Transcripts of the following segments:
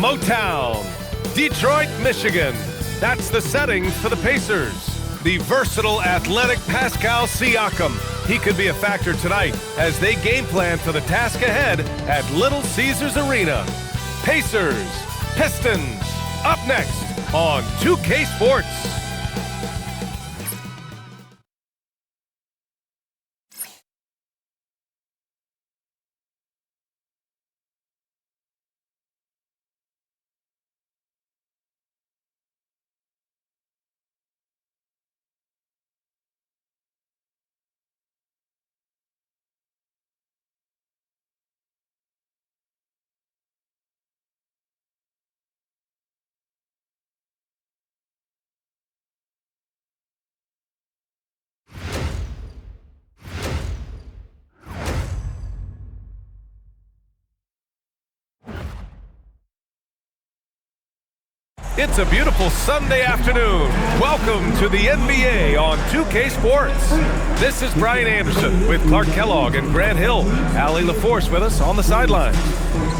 Motown, Detroit, Michigan. That's the setting for the Pacers. The versatile, athletic Pascal Siakam. He could be a factor tonight as they game plan for the task ahead at Little Caesars Arena. Pacers, Pistons, up next on 2K Sports. It's a beautiful Sunday afternoon. Welcome to the NBA on 2K Sports. This is Brian Anderson with Clark Kellogg and Grant Hill. Allie LaForce with us on the sidelines.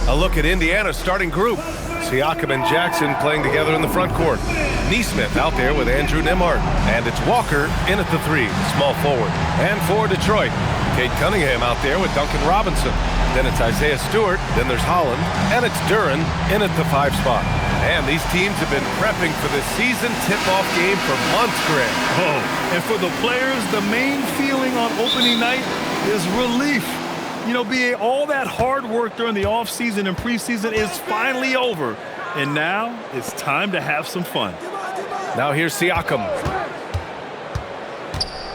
A look at Indiana's starting group. Siakam and Jackson playing together in the front court. Neesmith out there with Andrew Nembhard. And it's Walker in at the 3, small forward. And for Detroit, Cade Cunningham out there with Duncan Robinson. Then it's Isaiah Stewart, then there's Holland, and it's Duren in at the 5 spot. And these teams have been prepping for this season tip-off game for months, Grant. Oh, and for the players, the main feeling on opening night is relief. You know, all that hard work during the offseason and preseason is finally over. And now it's time to have some fun. Now here's Siakam.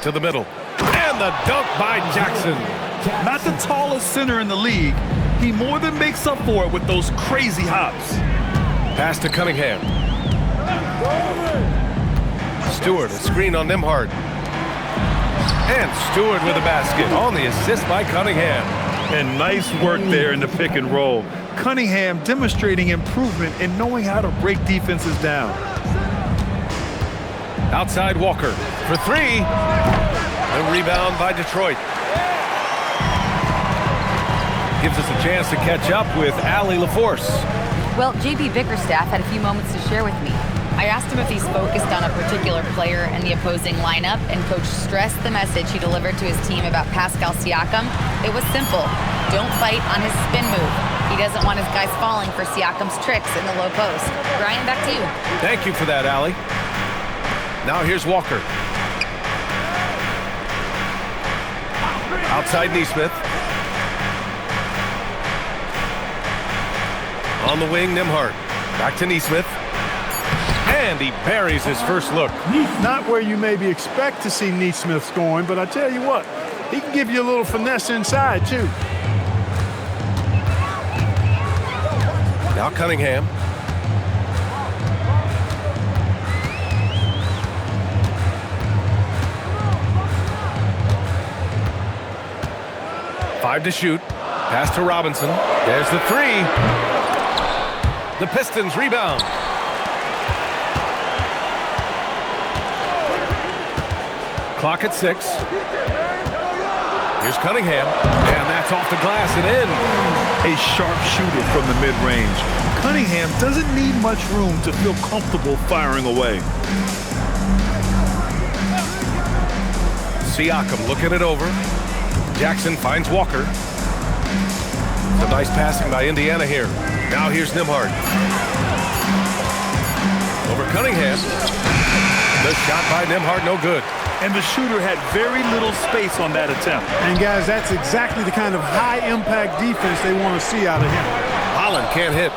To the middle. And the dunk by Jackson. Not the tallest center in the league. He more than makes up for it with those crazy hops. Pass to Cunningham. Stewart, a screen on Nembhard. And Stewart with a basket on the assist by Cunningham. And nice work there in the pick and roll. Cunningham demonstrating improvement in knowing how to break defenses down. Outside Walker for 3. The rebound by Detroit. Gives us a chance to catch up with Allie LaForce. Well, JB Bickerstaff had a few moments to share with me. I asked him if he's focused on a particular player in the opposing lineup, and Coach stressed the message he delivered to his team about Pascal Siakam. It was simple. Don't fight on his spin move. He doesn't want his guys falling for Siakam's tricks in the low post. Brian, back to you. Thank you for that, Allie. Now here's Walker. Outside Neesmith. On the wing, Nembhard. Back to Neesmith. And he buries his first look. Not where you maybe expect to see Neesmith scoring, but I tell you what, he can give you a little finesse inside, too. Now Cunningham. Five to shoot. Pass to Robinson. There's the 3. The Pistons rebound. Clock at 6. Here's Cunningham. And that's off the glass and in. A sharp shooter from the mid-range. Cunningham doesn't need much room to feel comfortable firing away. Siakam looking it over. Jackson finds Walker. Some nice passing by Indiana here. Now here's Nembhard. Over Cunningham. The shot by Nembhard, no good. And the shooter had very little space on that attempt. And guys, that's exactly the kind of high-impact defense they want to see out of him. Holland can't hit.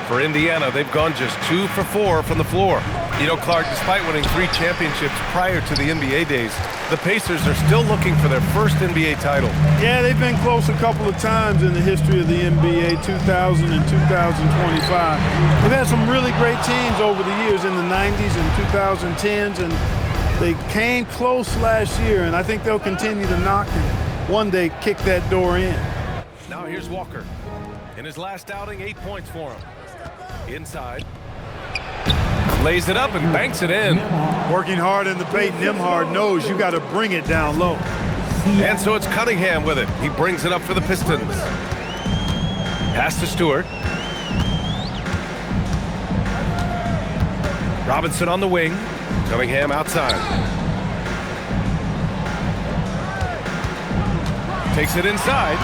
For Indiana, they've gone just 2 for 4 from the floor. You know, Clark, despite winning 3 championships prior to the NBA days, the Pacers are still looking for their first NBA title. Yeah, they've been close a couple of times in the history of the NBA, 2000 and 2025. They've had some really great teams over the years in the 90s and 2010s, and they came close last year, and I think they'll continue to knock and one day kick that door in. Now here's Walker. In his last outing, 8 points for him. Inside. Lays it up and banks it in. Working hard in the paint, Nembhard knows you got to bring it down low. And so it's Cunningham with it. He brings it up for the Pistons. Pass to Stewart. Robinson on the wing. Cunningham outside. Takes it inside.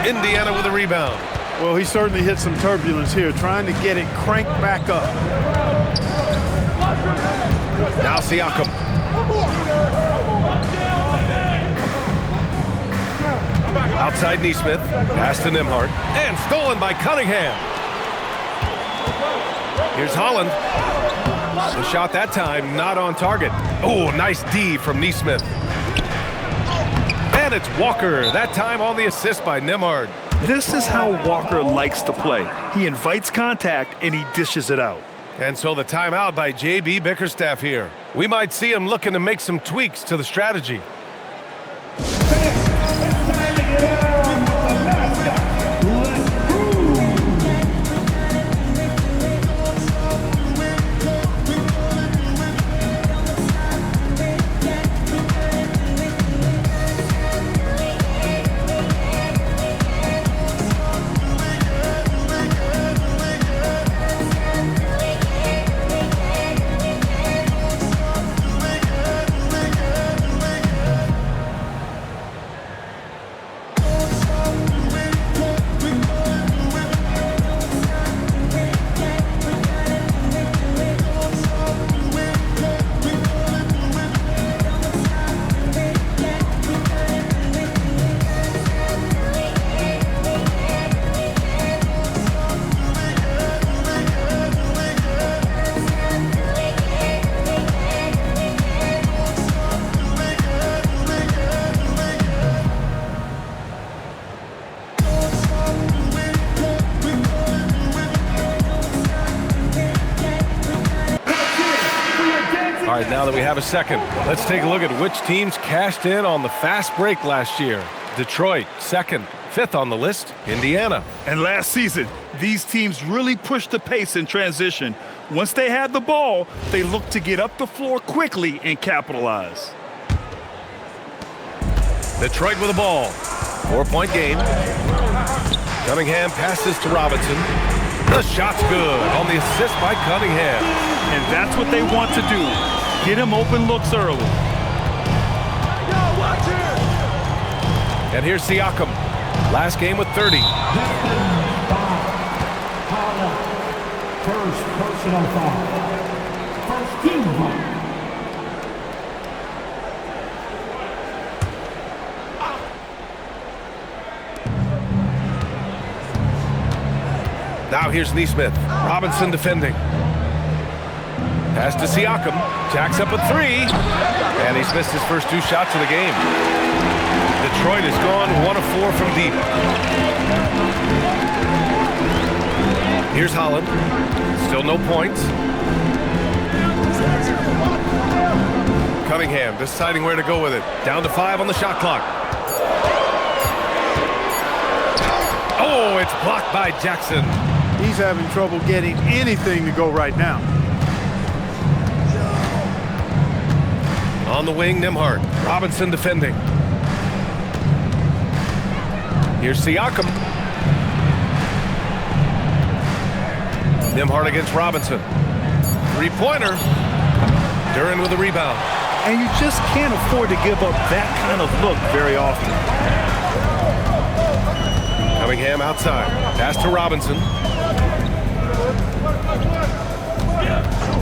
Indiana with a rebound. Well, he certainly hit some turbulence here, trying to get it cranked back up. Now Siakam. Outside Neesmith. Pass to Nembhard. And stolen by Cunningham. Here's Holland. The shot that time not on target. Oh, nice D from Neesmith. And it's Walker. That time on the assist by Nembhard. This is how Walker likes to play. He invites contact and he dishes it out. And so the timeout by J.B. Bickerstaff here. We might see him looking to make some tweaks to the strategy. All right, now that we have a second, let's take a look at which teams cashed in on the fast break last year. Detroit, second. Fifth on the list, Indiana. And last season, these teams really pushed the pace in transition. Once they had the ball, they looked to get up the floor quickly and capitalize. Detroit with the ball. 4-point game. Cunningham passes to Robinson. The shot's good on the assist by Cunningham. And that's what they want to do. Get him open looks early. And here's Siakam. Last game with 30. First personal foul. First team foul. Now here's Neesmith. Robinson defending. Pass to Siakam. Jacks up a three. And he's missed his first two shots of the game. Detroit has gone 1 of 4 from deep. Here's Holland. Still no points. Cunningham deciding where to go with it. Down to 5 on the shot clock. Oh, it's blocked by Jackson. He's having trouble getting anything to go right now. On the wing, Nembhard. Robinson defending. Here's Siakam. Nembhard against Robinson. Three-pointer. Duren with a rebound. And you just can't afford to give up that kind of look very often. Cunningham outside. Pass to Robinson.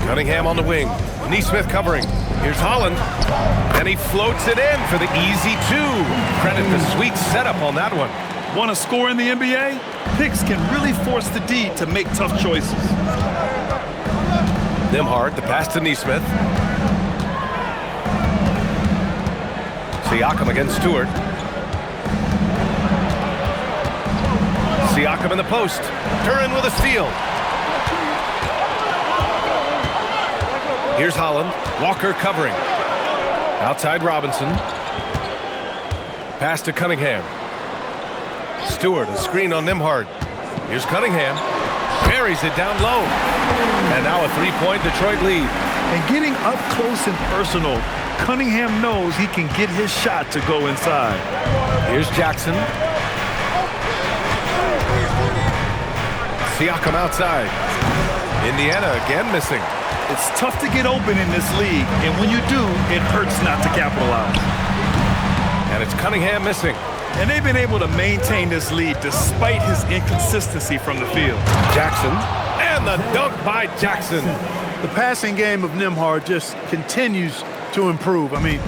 Cunningham on the wing. Neesmith covering. Here's Holland. And he floats it in for the easy 2. Credit the sweet setup on that one. Want to score in the NBA? Picks can really force the D to make tough choices. Nembhard, the pass to Neesmith. Siakam against Stewart. Siakam in the post. Duren with a steal. Here's Holland. Walker covering. Outside Robinson. Pass to Cunningham. Stewart, a screen on Nembhard. Here's Cunningham. Buries it down low. And now a 3-point Detroit lead. And getting up close and personal, Cunningham knows he can get his shot to go inside. Here's Jackson. Siakam outside. Indiana again missing. It's tough to get open in this league, and when you do, it hurts not to capitalize. And it's Cunningham missing. And they've been able to maintain this lead despite his inconsistency from the field. Jackson, and the dunk by Jackson. The passing game of Nembhard just continues to improve. I mean,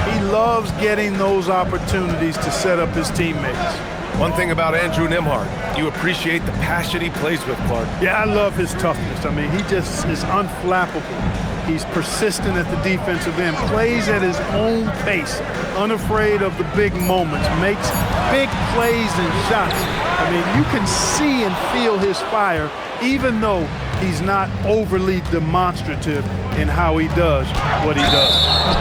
he loves getting those opportunities to set up his teammates. One thing about Andrew Nembhard, you appreciate the passion he plays with, Clark. Yeah, I love his toughness. I mean, he just is unflappable. He's persistent at the defensive end, plays at his own pace, unafraid of the big moments, makes big plays and shots. I mean, you can see and feel his fire, even though he's not overly demonstrative in how he does what he does.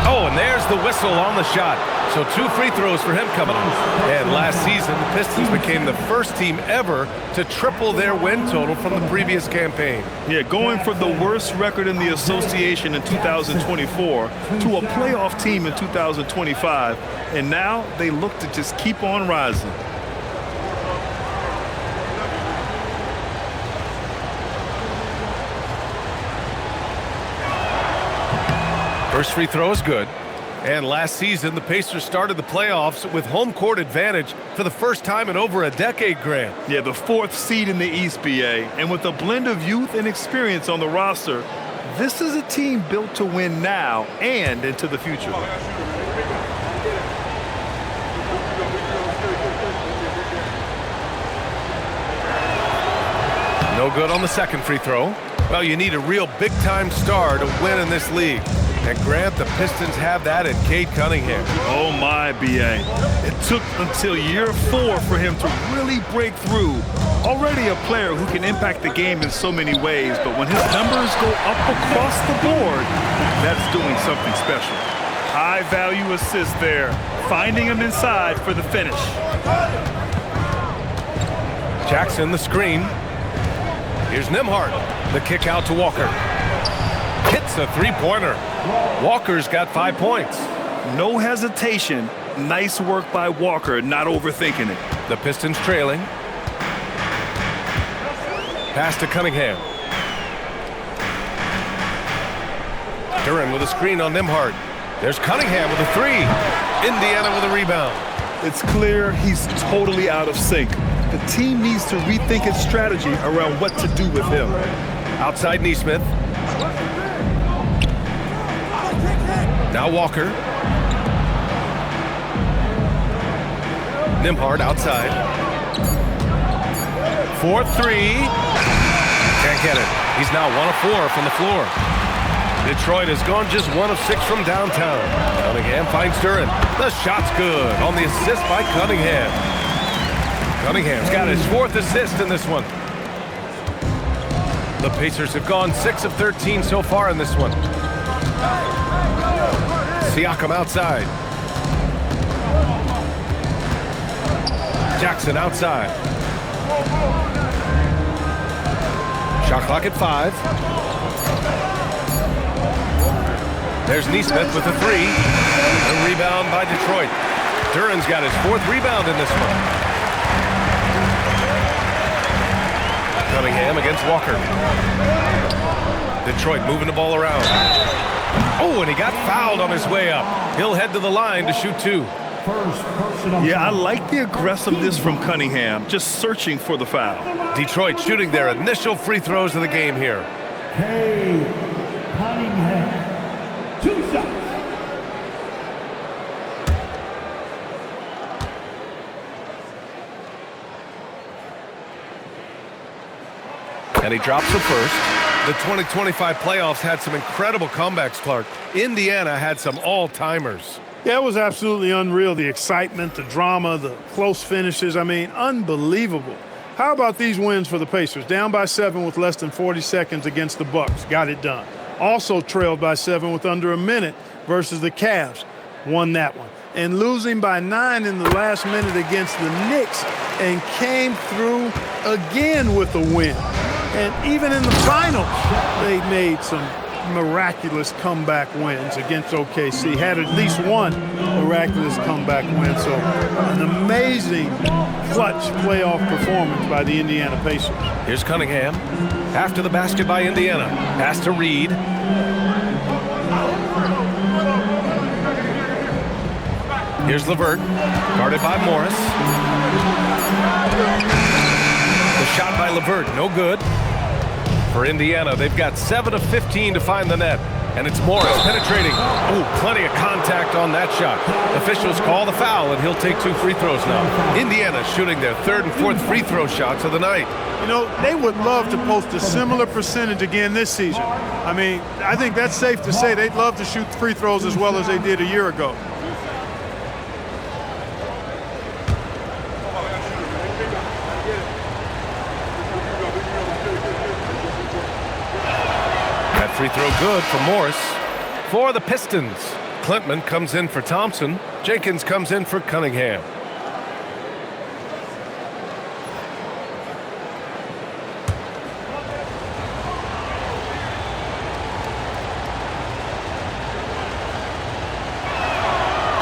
Oh, and there's the whistle on the shot. So 2 free throws for him coming up. And last season, the Pistons became the first team ever to triple their win total from the previous campaign. Yeah, going from the worst record in the association in 2024 to a playoff team in 2025. And now they look to just keep on rising. First free throw is good. And last season, the Pacers started the playoffs with home court advantage for the first time in over a decade, Grant. Yeah, the 4th seed in the East, BA. And with a blend of youth and experience on the roster, this is a team built to win now and into the future. No good on the second free throw. Well, you need a real big-time star to win in this league. And Grant, the Pistons have that in Cade Cunningham. Oh my, BA. It took until year 4 for him to really break through. Already a player who can impact the game in so many ways, but when his numbers go up across the board, that's doing something special. High value assist there, finding him inside for the finish. Jackson, the screen. Here's Nembhard. The kick out to Walker. Hits a three-pointer. Walker's got 5 points. No hesitation. Nice work by Walker, not overthinking it. The Pistons trailing. Pass to Cunningham. Duran with a screen on Nembhard. There's Cunningham with a 3. Indiana with a rebound. It's clear he's totally out of sync. The team needs to rethink its strategy around what to do with him. Outside Nesmith. Now Walker. Nembhard outside. 4-3. Can't get it. He's now 1 of 4 from the floor. Detroit has gone just 1 of 6 from downtown. Cunningham finds Duran. The shot's good on the assist by Cunningham. Cunningham's got his 4th assist in this one. The Pacers have gone 6 of 13 so far in this one. Siakam outside. Jackson outside. Shot clock at 5. There's Nesmith with a 3. A rebound by Detroit. Duran's got his 4th rebound in this one. Cunningham against Walker. Detroit moving the ball around. Oh, and he got fouled on his way up. He'll head to the line to shoot 2. Yeah, I like the aggressiveness from Cunningham, just searching for the foul. Detroit shooting their initial free throws of the game here. Cade Cunningham. 2 shots. And he drops the first. The 2025 playoffs had some incredible comebacks, Clark. Indiana had some all-timers. Yeah, it was absolutely unreal. The excitement, the drama, the close finishes. I mean, unbelievable. How about these wins for the Pacers? Down by 7 with less than 40 seconds against the Bucks. Got it done. Also trailed by 7 with under a minute versus the Cavs. Won that one. And losing by 9 in the last minute against the Knicks and came through again with a win. And even in the finals, they made some miraculous comeback wins against OKC. Had at least one miraculous comeback win. So an amazing clutch playoff performance by the Indiana Pacers. Here's Cunningham. After the basket by Indiana. Pass to Reed. Here's LeVert. Guarded by Morris. The shot by LeVert, no good. For Indiana, they've got 7 of 15 to find the net. And it's Morris penetrating. Ooh, plenty of contact on that shot. Officials call the foul, and he'll take 2 free throws now. Indiana shooting their 3rd and 4th free throw shots of the night. You know, they would love to post a similar percentage again this season. I mean, I think that's safe to say they'd love to shoot free throws as well as they did a year ago. Free throw good for Morris. For the Pistons, Klintman comes in for Thompson. Jenkins comes in for Cunningham.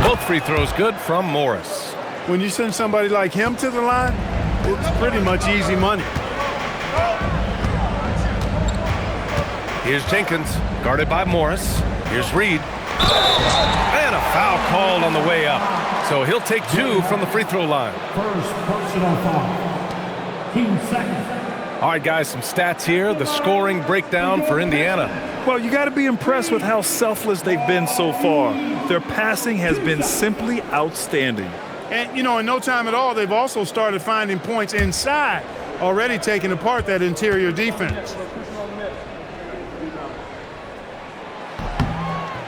Both free throws good from Morris. When you send somebody like him to the line, it's pretty much easy money. Here's Jenkins, guarded by Morris. Here's Reed. And a foul called on the way up. So he'll take 2 from the free throw line. First personal foul. Team second. All right, guys, some stats here. The scoring breakdown for Indiana. Well, you got to be impressed with how selfless they've been so far. Their passing has been simply outstanding. And, you know, in no time at all, they've also started finding points inside, already taking apart that interior defense.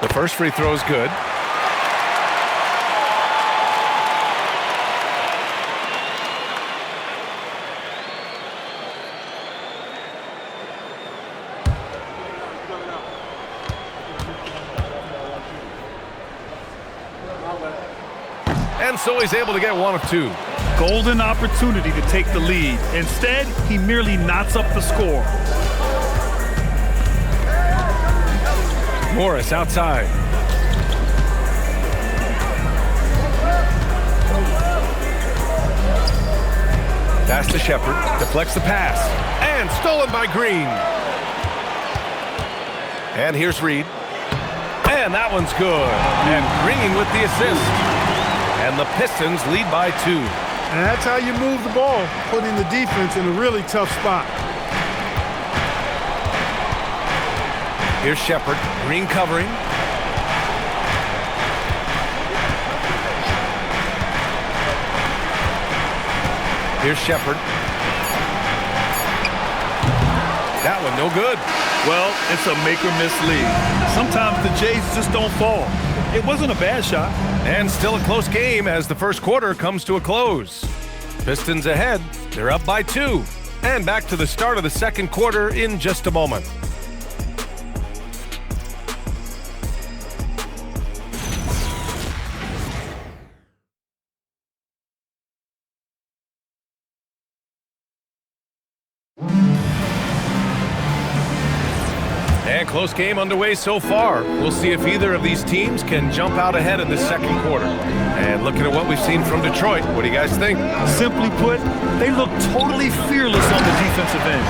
The first free throw is good. And so he's able to get 1 of 2. Golden opportunity to take the lead. Instead, he merely knots up the score. Morris outside. Pass to Shepard. Deflects the pass. And stolen by Green. And here's Reed. And that one's good. And Green with the assist. And the Pistons lead by 2. And that's how you move the ball, putting the defense in a really tough spot. Here's Shepard. Green covering. Here's Shepard. That one no good. Well, it's a make or miss league. Sometimes the Jays just don't fall. It wasn't a bad shot. And still a close game as the first quarter comes to a close. Pistons ahead. They're up by 2. And back to the start of the second quarter in just a moment. And close game underway so far. We'll see if either of these teams can jump out ahead in the second quarter. And looking at what we've seen from Detroit, what do you guys think? Simply put, they look totally fearless on the defensive end.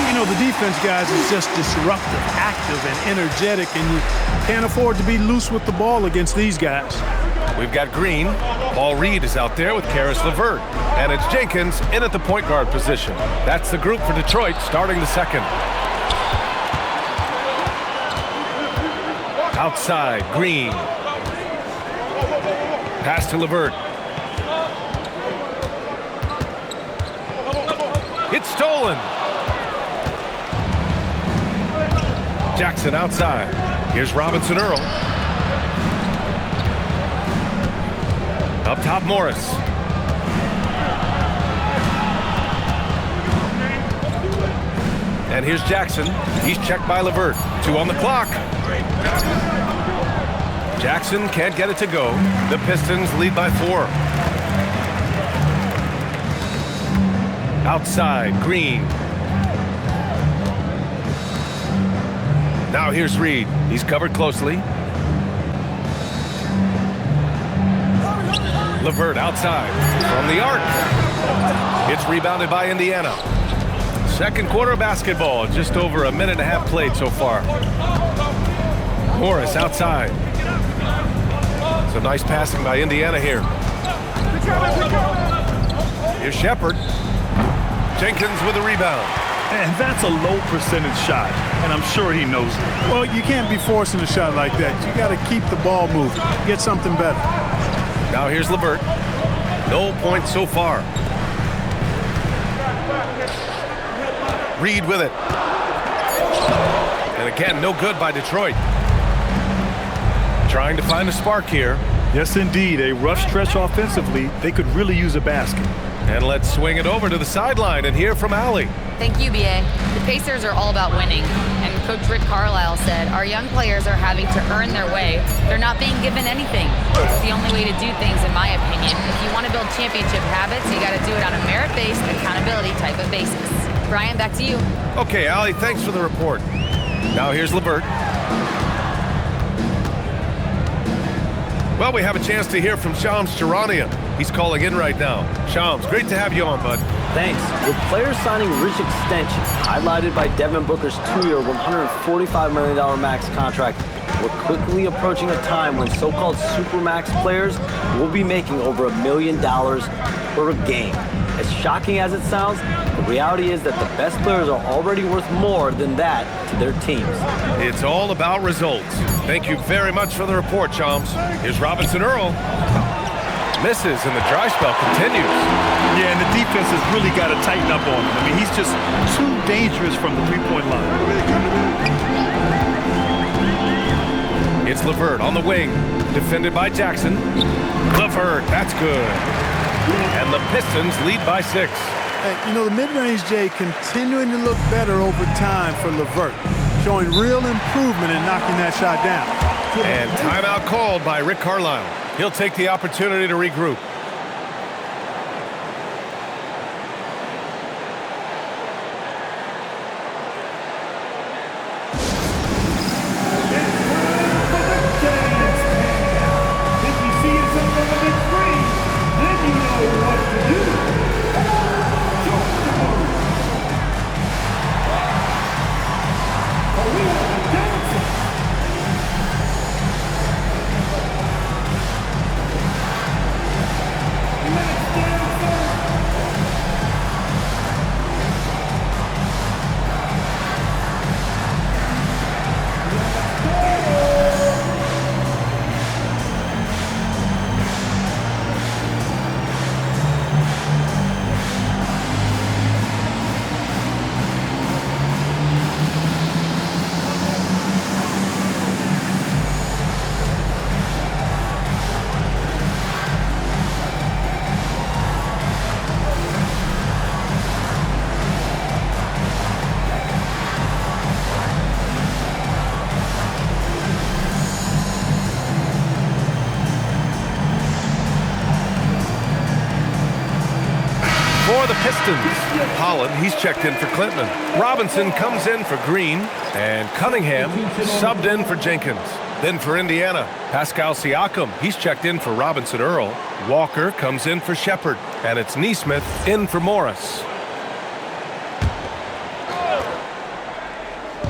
You know, the defense, guys, is just disruptive, active, and energetic, and you can't afford to be loose with the ball against these guys. We've got Green. Paul Reed is out there with Karis LeVert. And it's Jenkins in at the point guard position. That's the group for Detroit starting the second. Outside, Green. Pass to LeVert. It's stolen. Jackson outside. Here's Robinson Earl. Up top, Morris. And here's Jackson. He's checked by LeVert. 2 on the clock. Jackson can't get it to go. The Pistons lead by 4. Outside, Green. Now here's Reed. He's covered closely. LeVert outside from the arc. It's rebounded by Indiana. Second quarter basketball, just over a minute and a half played so far. Morris outside. Some nice passing by Indiana here. Here's Shepard. Jenkins with a rebound. And that's a low percentage shot, and I'm sure he knows it. Well, you can't be forcing a shot like that. You got to keep the ball moving. Get something better. Now here's LeVert. No points so far. Reed with it. And again, no good by Detroit. Trying to find a spark here. Yes, indeed. A rough stretch offensively. They could really use a basket. And let's swing it over to the sideline and hear from Allie. Thank you, BA. The Pacers are all about winning. And Coach Rick Carlisle said, our young players are having to earn their way. They're not being given anything. It's the only way to do things, in my opinion. If you want to build championship habits, you got to do it on a merit-based, accountability type of basis. Brian, back to you. Okay, Allie, thanks for the report. Now here's LeVert. Well, we have a chance to hear from Shams Charania. He's calling in right now. Shams, great to have you on, bud. Thanks. With players signing rich extensions, highlighted by Devin Booker's 2-year, $145 million max contract, we're quickly approaching a time when so-called supermax players will be making over $1 million per game. As shocking as it sounds, the reality is that the best players are already worth more than that to their teams. It's all about results. Thank you very much for the report, Shams. Here's Robinson Earl. Misses, and the dry spell continues. Yeah, and the defense has really got to tighten up on him. I mean, he's just too dangerous from the three-point line. It's LeVert on the wing, defended by Jackson. LeVert, that's good. And the Pistons lead by 6. Hey, you know, the mid-range J continuing to look better over time for LeVert, showing real improvement in knocking that shot down. And timeout called by Rick Carlisle. He'll take the opportunity to regroup. For the Pistons, Holland, he's checked in for Clinton. Robinson comes in for Green, and Cunningham subbed in for Jenkins. Then for Indiana, Pascal Siakam, he's checked in for Robinson Earl. Walker comes in for Shepard, and it's Nesmith in for Morris.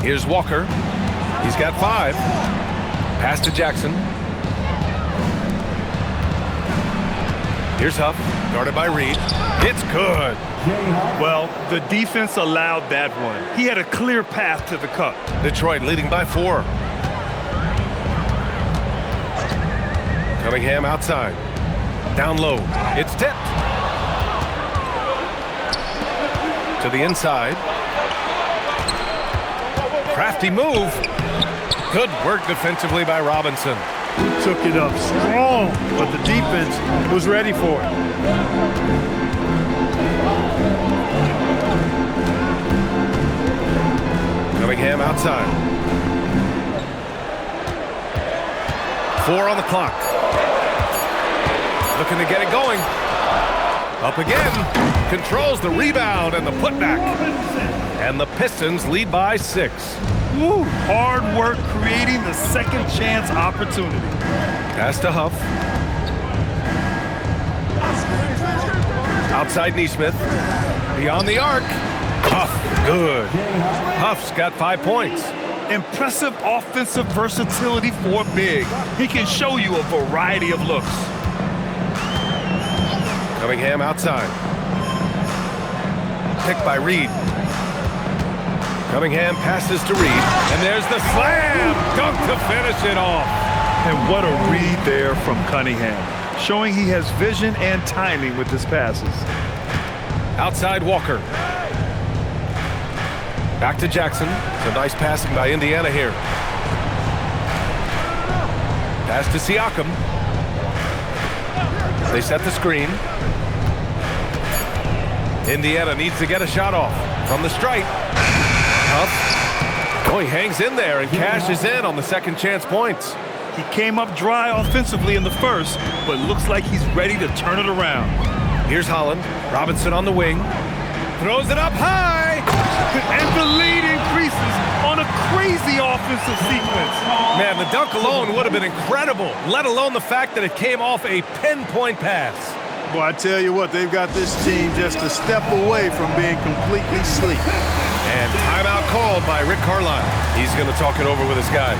Here's Walker. He's got 5. Pass to Jackson. Here's Huff, guarded by Reed. It's good. Well, the defense allowed that one. He had a clear path to the cup. Detroit leading by 4. Cunningham outside. Down low. It's tipped. To the inside. Crafty move. Good work defensively by Robinson. Took it up strong, but the defense was ready for it. Cunningham outside. 4 on the clock. Looking to get it going. Up again. Controls the rebound and the putback. And the Pistons lead by 6. Woo, hard work creating the second chance opportunity. Pass to Huff. Outside Neesmith. Beyond the arc. Huff, good. Huff's got 5 points. Impressive offensive versatility for big. He can show you a variety of looks. Cunningham outside. Picked by Reed. Cunningham passes to Reed, and there's the slam dunk to finish it off. And what a read there from Cunningham, showing he has vision and timing with his passes. Outside Walker. Back to Jackson. Some nice passing by Indiana here. Pass to Siakam. They set the screen. Indiana needs to get a shot off from the stripe. Huff. Oh, he hangs in there and cashes in on the second chance points. He came up dry offensively in the first, but looks like he's ready to turn it around. Here's Holland. Robinson on the wing. Throws it up high. And the lead increases on a crazy offensive sequence. Man, the dunk alone would have been incredible, let alone the fact that it came off a pinpoint pass. Boy, I tell you what, they've got this team just a step away from being completely sleek. And timeout called by Rick Carlisle. He's going to talk it over with his guys.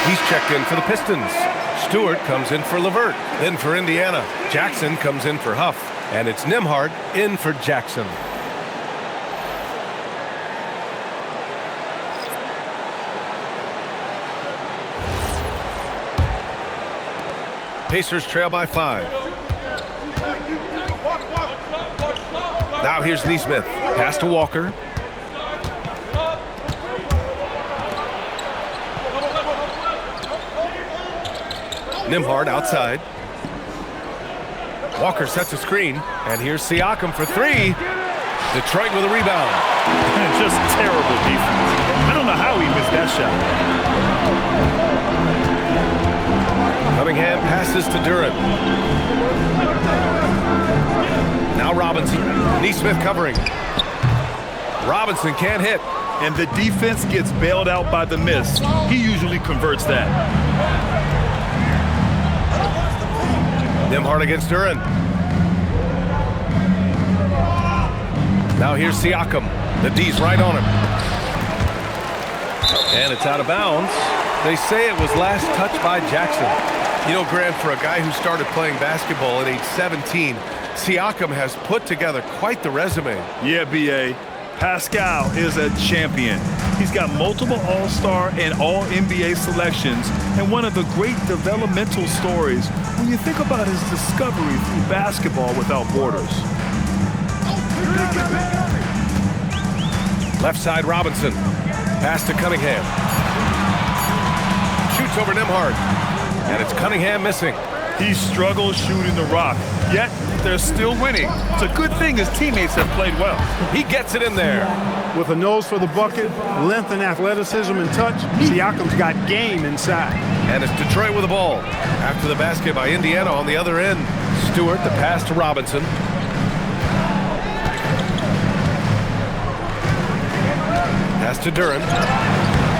He's checked in for the Pistons. Stewart comes in for Levert. Then for Indiana, Jackson comes in for Huff. And it's Nembhard in for Jackson. Pacers trail by 5. Now here's Neesmith. Pass to Walker. Nembhard outside. Walker sets a screen, and here's Siakam for 3. Detroit with a rebound. Just terrible defense. I don't know how he missed that shot. Cunningham passes to Durant. Now Robinson. Neesmith covering. Robinson can't hit. And the defense gets bailed out by the miss. He usually converts that. Nembhard against Durant. Now here's Siakam. The D's right on him. And it's out of bounds. They say it was last touched by Jackson. You know, Grant, for a guy who started playing basketball at age 17, Siakam has put together quite the resume. Yeah, B.A. Pascal is a champion. He's got multiple All-Star and All-NBA selections, and one of the great developmental stories when you think about his discovery through basketball without borders. Left side Robinson. Pass to Cunningham. Shoots over Nembhard. And it's Cunningham missing. He struggles shooting the rock, yet they're still winning. It's a good thing his teammates have played well. He gets it in there. With a nose for the bucket, length and athleticism and touch, Siakam's got game inside. And it's Detroit with the ball. After the basket by Indiana on the other end. Stewart, the pass to Robinson. Pass to Durant.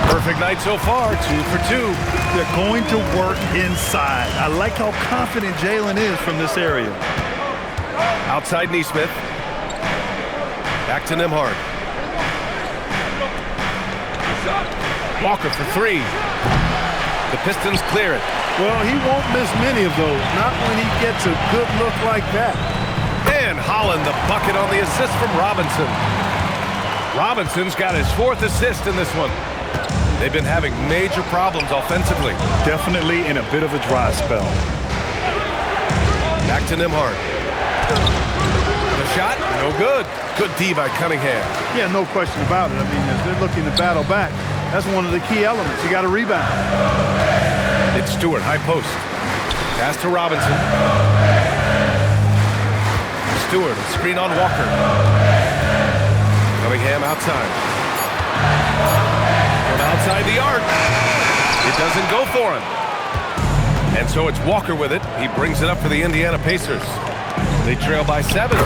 Perfect night so far, 2 for 2. They're going to work inside. I like how confident Jalen is from this area. Outside Neesmith. Back to Nembhard. Walker for three. The Pistons clear it. Well, he won't miss many of those, not when he gets a good look like that. And Holland the bucket on the assist from Robinson. Robinson's got his 4th assist in this one. They've been having major problems offensively. Definitely in a bit of a dry spell. Back to Nembhard. The shot, no good. Good D by Cunningham. Yeah, no question about it. I mean, as they're looking to battle back, that's one of the key elements. You got to rebound. It's Stewart, high post. Pass to Robinson. Stewart, a screen on Walker. Cunningham outside. From outside the arc. It doesn't go for him. And so it's Walker with it. He brings it up for the Indiana Pacers. They trail by 7.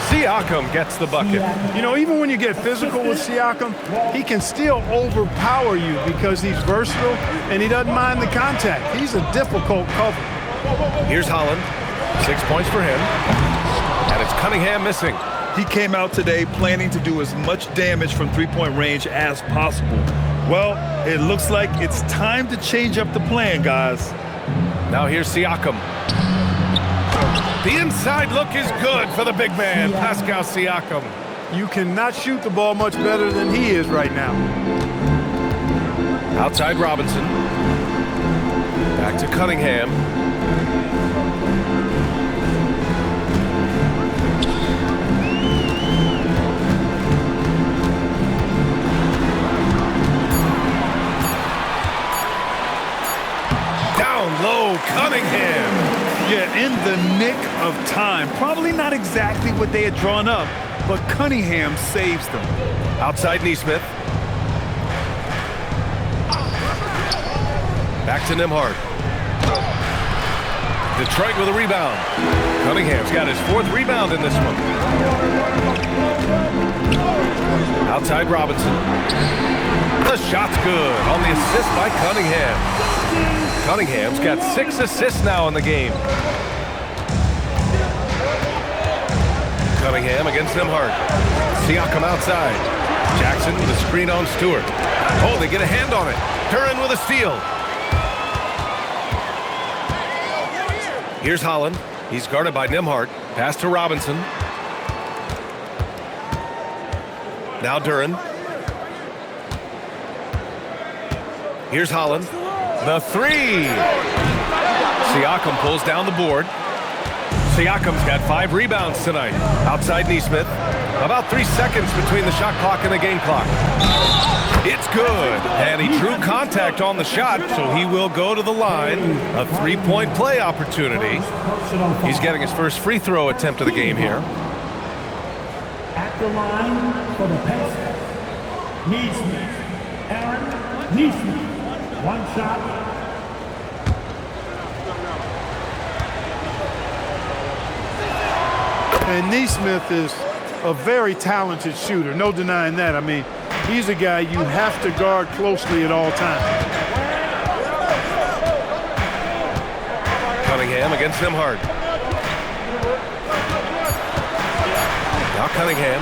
Siakam gets the bucket. You know, even when you get physical with Siakam, he can still overpower you because he's versatile and he doesn't mind the contact. He's a difficult cover. Here's Holland. 6 points for him. And it's Cunningham missing. He came out today planning to do as much damage from three-point range as possible. Well, it looks like it's time to change up the plan, guys. Now here's Siakam. The inside look is good for the big man, Pascal Siakam. You cannot shoot the ball much better than he is right now. Outside Robinson. Back to Cunningham. Down low, Cunningham. Yeah, in the nick of time. Probably not exactly what they had drawn up, but Cunningham saves them. Outside Nesmith. Back to Nembhard. Detroit with a rebound. Cunningham's got his 4th rebound in this one. Outside Robinson. The shot's good on the assist by Cunningham. Cunningham's got 6 assists now in the game. Cunningham against Nembhard. Siakam outside. Jackson with a screen on Stewart. Oh, they get a hand on it. Duren with a steal. Here's Holland. He's guarded by Nembhard. Pass to Robinson. Now Duren. Here's Holland. The 3. Siakam pulls down the board. Siakam's got 5 rebounds tonight. Outside Nesmith. About 3 seconds between the shot clock and the game clock. It's good. And he drew contact on the shot, so he will go to the line. A 3-point play opportunity. He's getting his first free throw attempt of the game here. At the line for the Pistons, Nesmith. Aaron Nesmith. 1 shot. And Nesmith is a very talented shooter, no denying that. I mean, he's a guy you have to guard closely at all times. Cunningham against Nembhard. Now Cunningham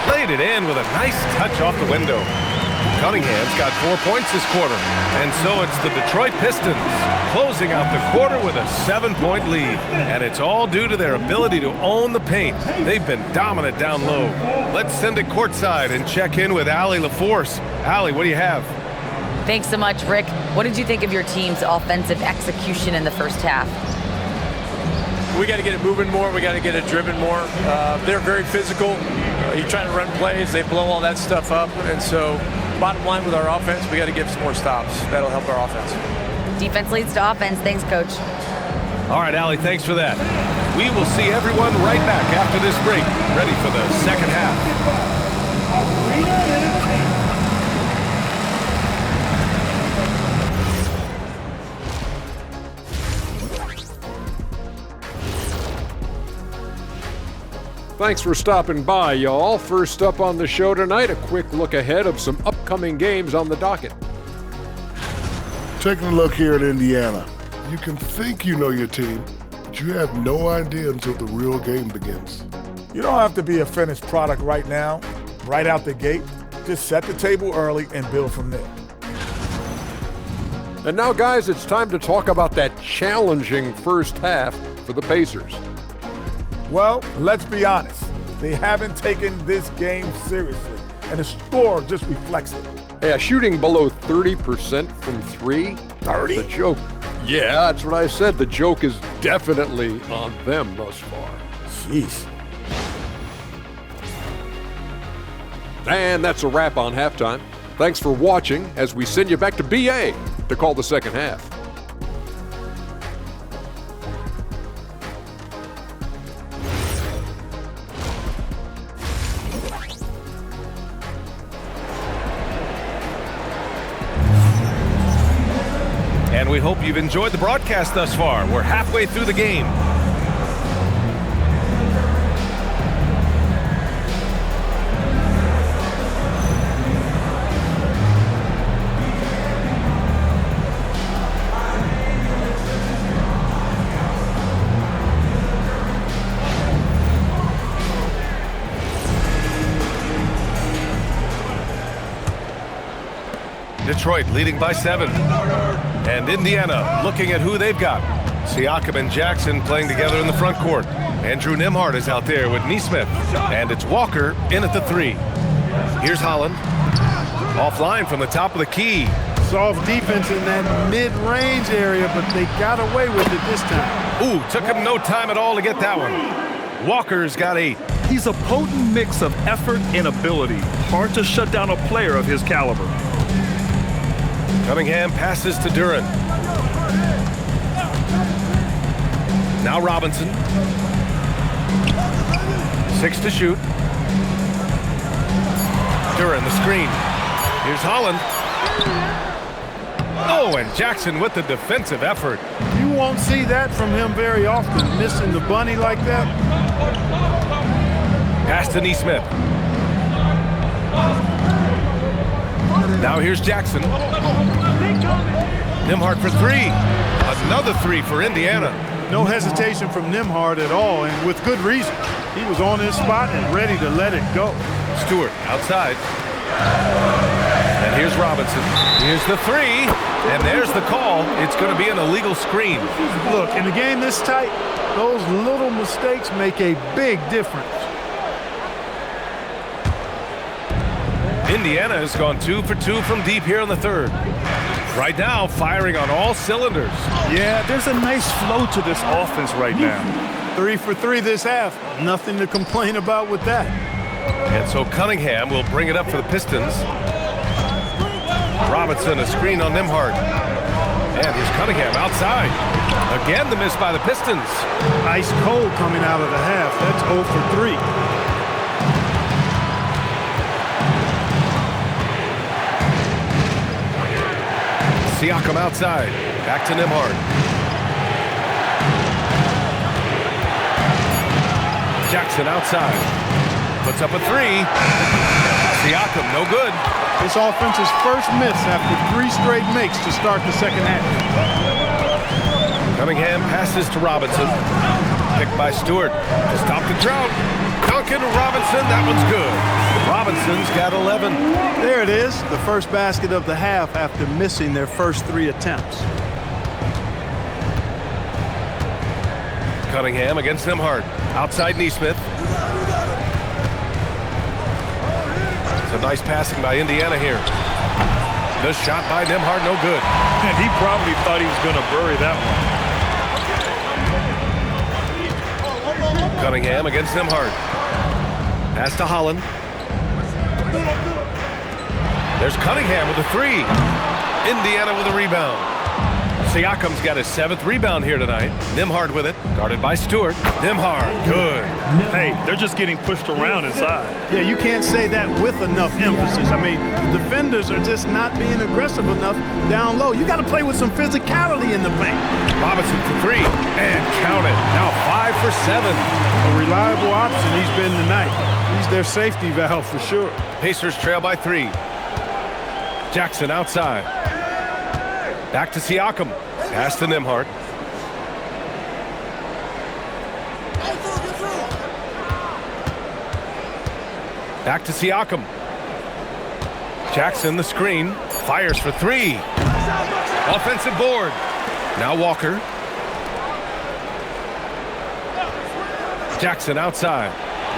laid it in with a nice touch off the window. Cunningham's got 4 points this quarter. And so it's the Detroit Pistons closing out the quarter with a 7-point lead. And it's all due to their ability to own the paint. They've been dominant down low. Let's send it courtside and check in with Allie LaForce. Allie, what do you have? Thanks so much, Rick. What did you think of your team's offensive execution in the first half? We got to get it moving more. We got to get it driven more. They're very physical. You try to run plays, they blow all that stuff up. And so bottom line with our offense, we got to get some more stops. That'll help our offense. Defense leads to offense. Thanks, Coach. All right, Allie, thanks for that. We will see everyone right back after this break, ready for the second half. Thanks for stopping by, y'all. First up on the show tonight, a quick look ahead of some upcoming games on the docket. Taking a look here at Indiana. You can think you know your team, but you have no idea until the real game begins. You don't have to be a finished product right now, right out the gate. Just set the table early and build from there. And now, guys, it's time to talk about that challenging first half for the Pacers. Well, let's be honest. They haven't taken this game seriously, and the score just reflects it. Yeah, shooting below 30% from three. 30? The joke. Yeah, that's what I said. The joke is definitely on them thus far. Jeez. And that's a wrap on halftime. Thanks for watching as we send you back to BA to call the second half. And we hope you've enjoyed the broadcast thus far. We're halfway through the game. Detroit leading by 7. And Indiana looking at who they've got. Siakam and Jackson playing together in the front court. Andrew Nembhard is out there with Nesmith. And it's Walker in at the 3. Here's Holland. Offline from the top of the key. Soft defense in that mid-range area, but they got away with it this time. Ooh, took him no time at all to get that one. Walker's got 8. He's a potent mix of effort and ability. Hard to shut down a player of his caliber. Cunningham passes to Duren. Now Robinson. 6 to shoot. Duren the screen. Here's Holland. Oh, and Jackson with the defensive effort. You won't see that from him very often, missing the bunny like that. Pass to Nesmith. Now here's Jackson. Nembhard for 3. Another 3 for Indiana. No hesitation from Nembhard at all, and with good reason. He was on his spot and ready to let it go. Stewart outside. And here's Robinson. Here's the 3. And there's the call. It's going to be an illegal screen. Look, in a game this tight, those little mistakes make a big difference. Indiana has gone 2 for 2 from deep here in the third. Right now, firing on all cylinders. Yeah, there's a nice flow to this offense right now. 3 for 3 this half. Nothing to complain about with that. And so Cunningham will bring it up for the Pistons. Robinson, a screen on Nembhard. And here's Cunningham outside. Again, the miss by the Pistons. Ice cold coming out of the half. That's 0 for 3. Siakam outside. Back to Nembhard. Jackson outside. Puts up a 3. Siakam, no good. This offense's first miss after 3 straight makes to start the second half. Cunningham passes to Robinson. Picked by Stewart to stop the drought. Duncan Robinson, that one's good. Robinson's got 11. There it is, the first basket of the half after missing their first 3 attempts. Cunningham against Nembhard. Outside Nesmith. It's a nice passing by Indiana here. The shot by Nembhard, no good. And he probably thought he was going to bury that one. Cunningham against Nembhard. Pass to Holland. There's Cunningham with a 3. Indiana with a rebound. Siakam's got his 7th rebound here tonight. Nembhard with it, guarded by Stewart. Nembhard, good. Hey, they're just getting pushed around inside. Yeah, you can't say that with enough emphasis. I mean, the defenders are just not being aggressive enough down low. You got to play with some physicality in the paint. Robinson for 3, and count it. Now 5 for 7. A reliable option he's been tonight. He's their safety valve for sure. Pacers trail by 3. Jackson outside. Back to Siakam. Pass to Nembhard. Back to Siakam. Jackson, the screen, fires for three. Offensive board. Now Walker. Jackson outside.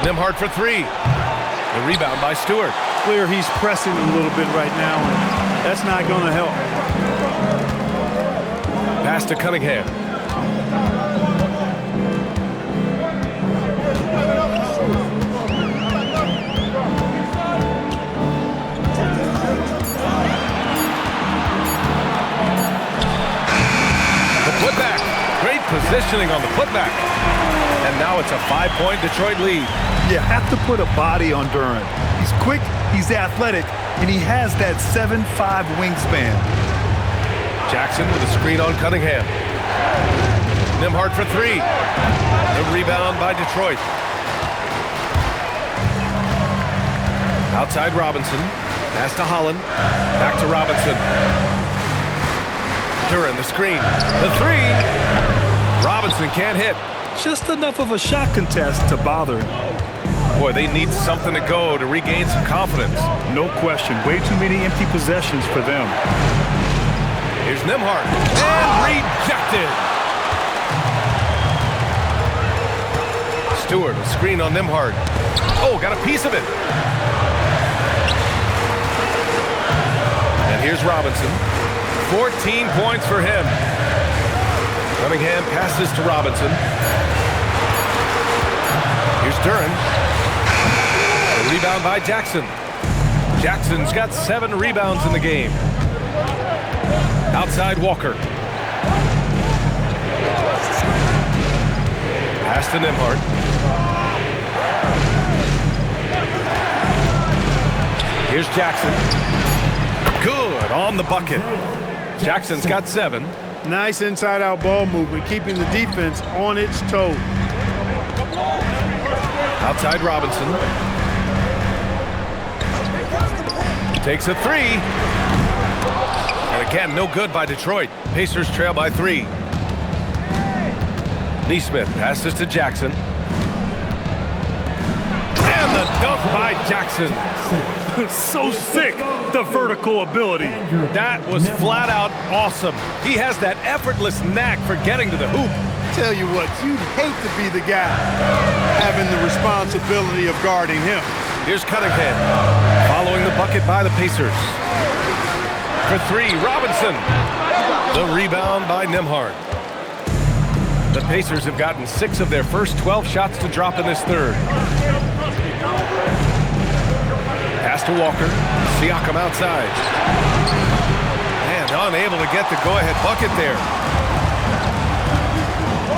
Nembhard for three. The rebound by Stewart. Clear he's pressing a little bit right now, and that's not going to help. Pass to Cunningham. The putback. Great positioning on the putback. And now it's a 5-point Detroit lead. You have to put a body on Duren. He's quick, he's athletic, and he has that 7'5" wingspan. Jackson with a screen on Cunningham. Nembhard for three. The rebound by Detroit. Outside Robinson. Pass to Holland. Back to Robinson. Duren the screen. The three. Robinson can't hit. Just enough of a shot contest to bother him. Boy, they need something to go to regain some confidence. No question. Way too many empty possessions for them. Here's Nembhard. And rejected. Stewart, a screen on Nembhard. Oh, got a piece of it. And here's Robinson. 14 points for him. Cunningham passes to Robinson. Here's Duren. The rebound by Jackson. Jackson's got 7 rebounds in the game. Outside Walker. Pass to Nembhard. Here's Jackson. Good on the bucket. Jackson's got 7. Nice inside-out ball movement, keeping the defense on its toes. Outside Robinson. Takes a three. And again, no good by Detroit. Pacers trail by 3. Neesmith passes to Jackson. And the dunk by Jackson. So sick, the vertical ability. That was flat out awesome. He has that effortless knack for getting to the hoop. Tell you what, you'd hate to be the guy having the responsibility of guarding him. Here's Cunningham, following the bucket by the Pacers. For 3, Robinson. The rebound by Nembhard. The Pacers have gotten 6 of their first 12 shots to drop in this third. Pass to Walker. Siakam outside. And unable to get the go-ahead bucket there.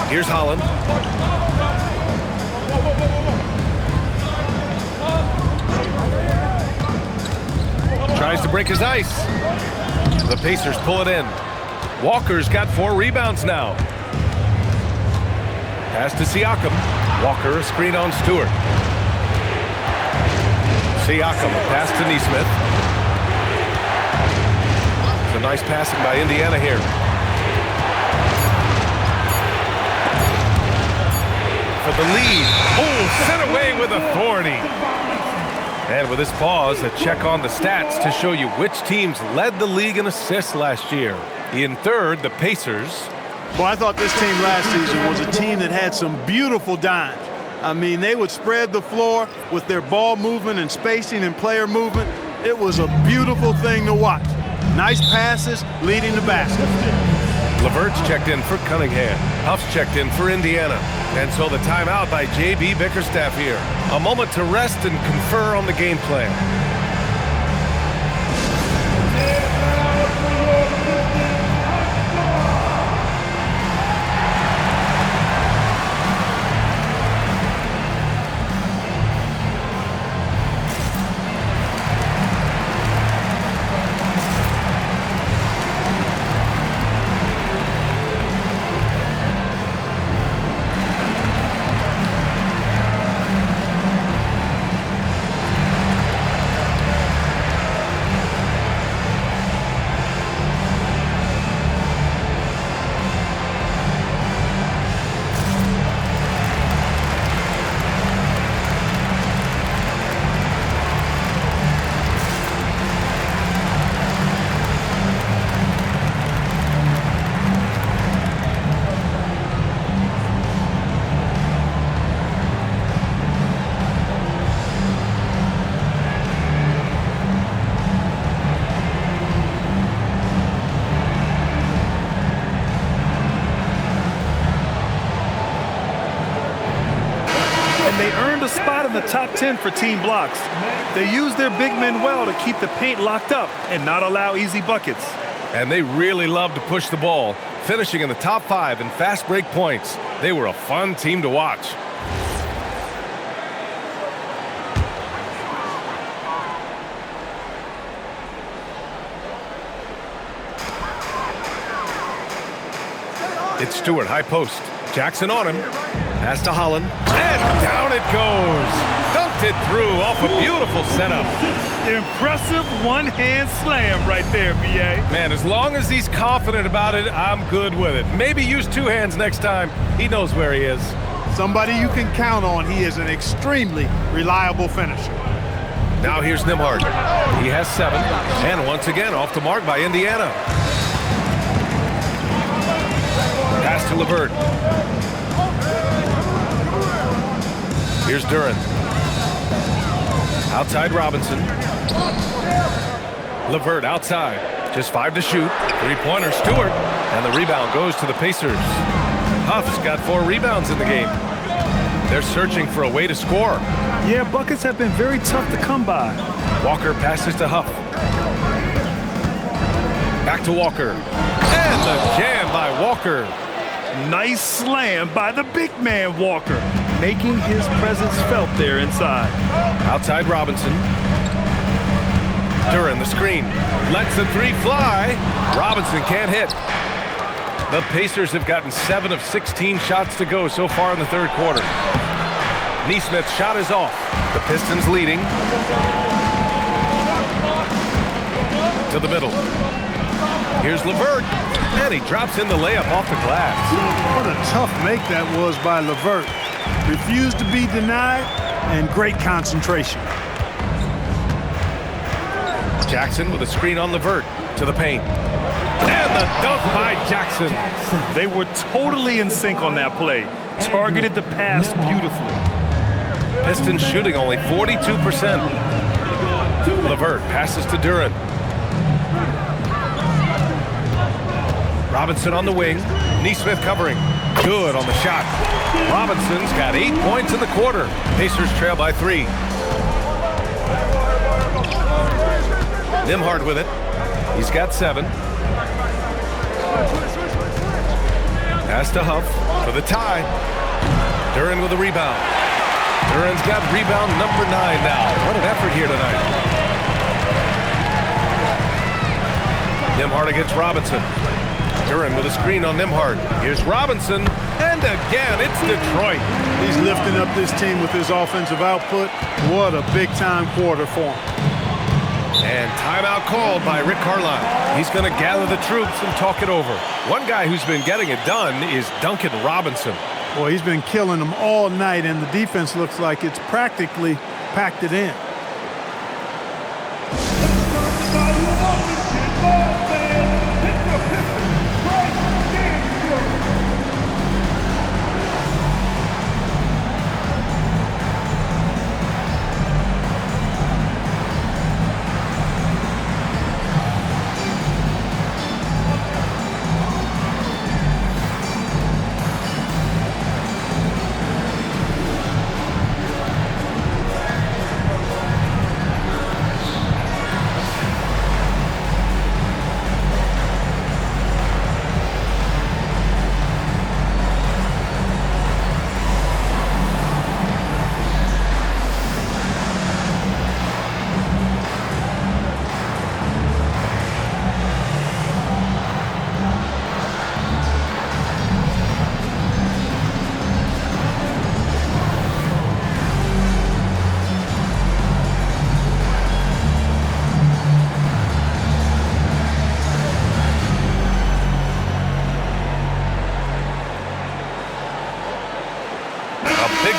Here's Holland. Tries to break his ice. The Pacers pull it in. Walker's got 4 rebounds now. Pass to Siakam. Walker, a screen on Stewart. Siakam, pass to Neesmith. It's a nice passing by Indiana here. For the lead. Oh, sent away with authority. And with this pause, a check on the stats to show you which teams led the league in assists last year. In third, the Pacers. Well, I thought this team last season was a team that had some beautiful dimes. I mean, they would spread the floor with their ball movement and spacing and player movement. It was a beautiful thing to watch. Nice passes leading the basket. LeVert's checked in for Cunningham. Huff's checked in for Indiana. And so the timeout by J.B. Bickerstaff here. A moment to rest and confer on the game plan. top 10 for team blocks. They use their big men well to keep the paint locked up and not allow easy buckets. And they really love to push the ball, finishing in the top 5 in fast break points. They were a fun team to watch. It's Stewart, high post. Jackson on him. Pass to Holland. And down it goes. Dunked it through off a beautiful setup. Impressive one-hand slam right there, B.A. Man, as long as he's confident about it, I'm good with it. Maybe use 2 hands next time. He knows where he is. Somebody you can count on. He is an extremely reliable finisher. Now here's Nembhard. He has 7. And once again, off the mark by Indiana. Pass to LeVert. Here's Duren. Outside Robinson. LeVert outside. Just 5 to shoot. 3-pointer Stewart. And the rebound goes to the Pacers. Huff's got 4 rebounds in the game. They're searching for a way to score. Yeah, buckets have been very tough to come by. Walker passes to Huff. Back to Walker. And the jam by Walker. Nice slam by the big man Walker, making his presence felt there inside. Outside Robinson. Duren the screen. Lets the 3 fly. Robinson can't hit. The Pacers have gotten 7 of 16 shots to go so far in the 3rd quarter. Nesmith's shot is off. The Pistons leading. To the middle. Here's LeVert. And he drops in the layup off the glass. What a tough make that was by LeVert. Refused to be denied, and great concentration. Jackson with a screen on LeVert to the paint. And the dunk by Jackson. They were totally in sync on that play. Targeted the pass beautifully. Pistons shooting only 42%. LeVert passes to Duren. Robinson on the wing. Nesmith covering. Good on the shot. Robinson's got 8 points in the quarter. Pacers trail by 3. Nembhard with it. He's got 7. Pass to Huff for the tie. Duren with a rebound. Duren's got rebound number 9 now. What an effort here tonight. Nembhard against Robinson. Duren with a screen on Nembhard. Here's Robinson, and again, it's Detroit. He's lifting up this team with his offensive output. What a big-time quarter for him. And timeout called by Rick Carlisle. He's going to gather the troops and talk it over. One guy who's been getting it done is Duncan Robinson. Boy, he's been killing them all night, and the defense looks like it's practically packed it in.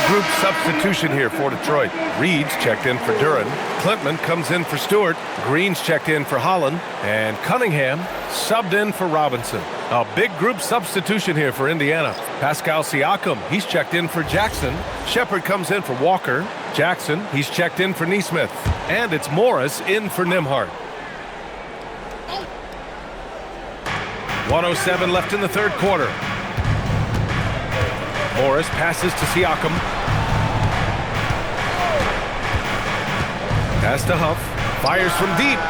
Group substitution here for Detroit. Reed's checked in for Duren. Klintman comes in for Stewart. Green's checked in for Holland. And Cunningham subbed in for Robinson. A big group substitution here for Indiana. Pascal Siakam, he's checked in for Jackson. Shepard comes in for Walker. Jackson, he's checked in for Nesmith. And it's Morris in for Nembhard. 1:07 left in the 3rd quarter. Morris passes to Siakam. Pass to Huff. Fires from deep.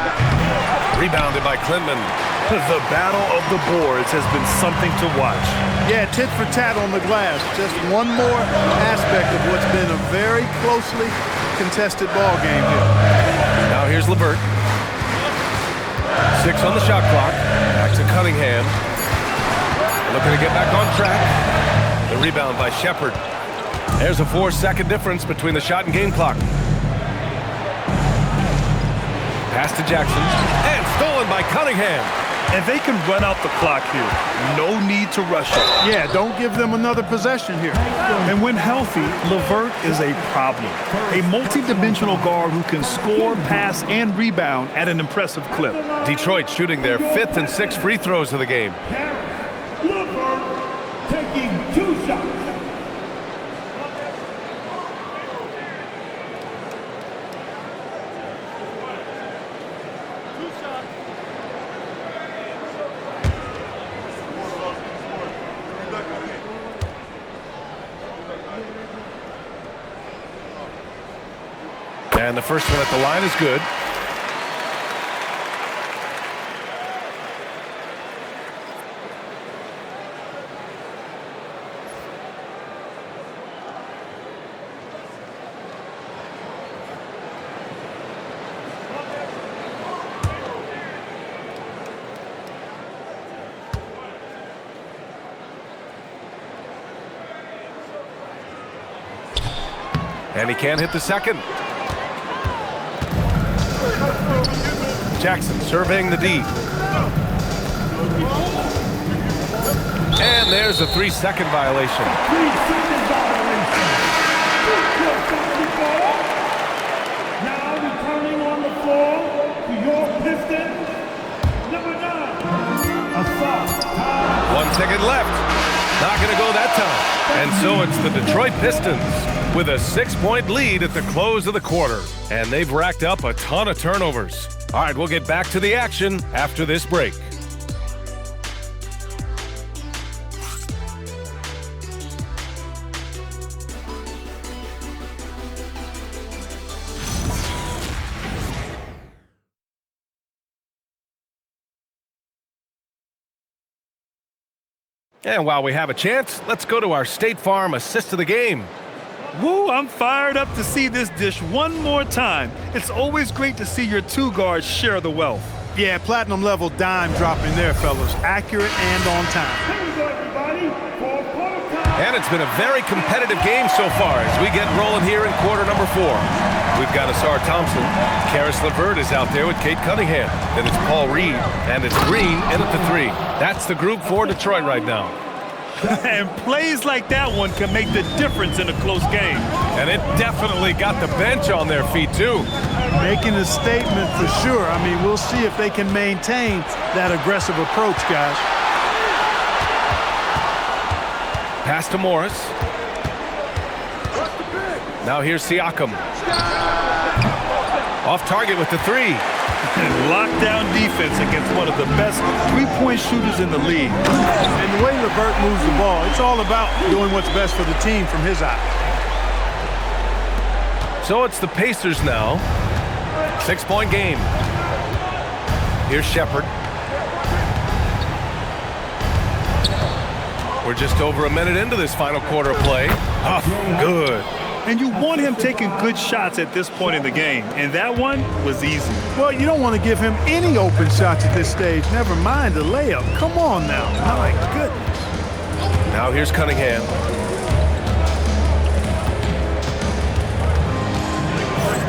Rebounded by Klintman. The battle of the boards has been something to watch. Yeah, tit for tat on the glass. Just one more aspect of what's been a very closely contested ball game here. Now here's LeVert. 6 on the shot clock. Back to Cunningham. Looking to get back on track. The rebound by Shepard. There's a 4-second difference between the shot and game clock. Pass to Jackson. And stolen by Cunningham. And they can run out the clock here. No need to rush it. Yeah, don't give them another possession here. And when healthy, LeVert is a problem. A multi-dimensional guard who can score, pass, and rebound at an impressive clip. Detroit shooting their 5th and 6th free throws of the game. LeVert taking 2 shots. And the first one at the line is good. And he can't hit the second. Jackson surveying the D. And there's a 3-second violation. 3-second violation. Now returning on the floor to your Pistons, number 9. Assault. 1 second left. Not going to go that time. And so it's the Detroit Pistons with a 6-point lead at the close of the quarter. And they've racked up a ton of turnovers. All right, we'll get back to the action after this break. And while we have a chance, let's go to our State Farm assist of the game. Woo, I'm fired up to see this dish one more time. It's always great to see your 2 guards share the wealth. Yeah, platinum level dime dropping there, fellas. Accurate and on time. Here we go, everybody. For quarter time. And it's been a very competitive game so far as we get rolling here in quarter number 4. We've got Asar Thompson. Karis LeVert is out there with Kate Cunningham. Then it's Paul Reed, and it's Green in at the 3. That's the group for Detroit right now. And plays like that one can make the difference in a close game. And it definitely got the bench on their feet, too. Making a statement for sure. I mean, we'll see if they can maintain that aggressive approach, guys. Pass to Morris. Now here's Siakam. Off target with the 3. And lockdown defense against one of the best 3-point shooters in the league. And the way LeVert moves the ball, it's all about doing what's best for the team from his eye. So it's the Pacers now. 6-point game. Here's Shepard. We're just over a minute into this final quarter of play. Oh, good. And you want him taking good shots at this point in the game. And that one was easy. Well, you don't want to give him any open shots at this stage. Never mind the layup. Come on now. My goodness. Now here's Cunningham.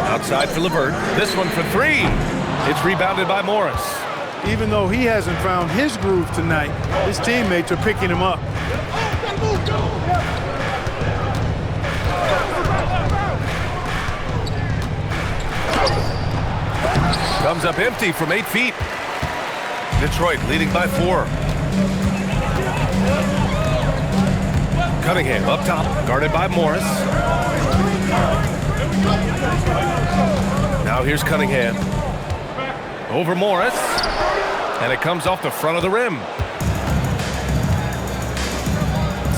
Outside for LeVert. This one for 3. It's rebounded by Morris. Even though he hasn't found his groove tonight, his teammates are picking him up. Comes up empty from 8 feet. Detroit leading by 4. Cunningham up top, guarded by Morris. Now here's Cunningham. Over Morris. And it comes off the front of the rim.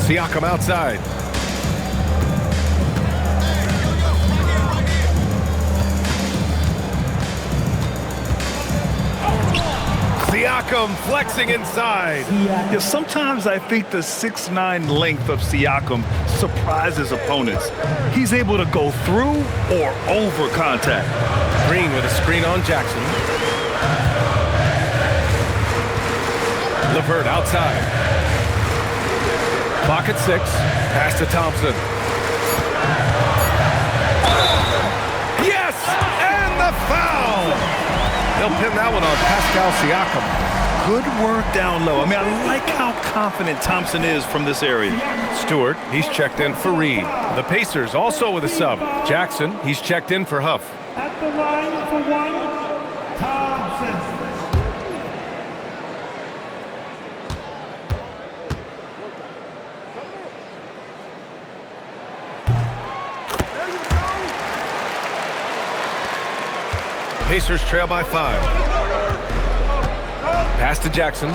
Siakam outside. Siakam flexing inside. Yeah, sometimes I think the 6'9" length of Siakam surprises opponents. He's able to go through or over contact. Green with a screen on Jackson. LeVert outside. Clock at 6. Pass to Thompson. Yes! And the foul! He'll pin that one on Pascal Siakam. Good work down low. I mean, I like how confident Thompson is from this area. Stewart, he's checked in for Reed. The Pacers also with a sub. Jackson, he's checked in for Huff. At the line for one, Thompson. Pacers trail by 5. Pass to Jackson.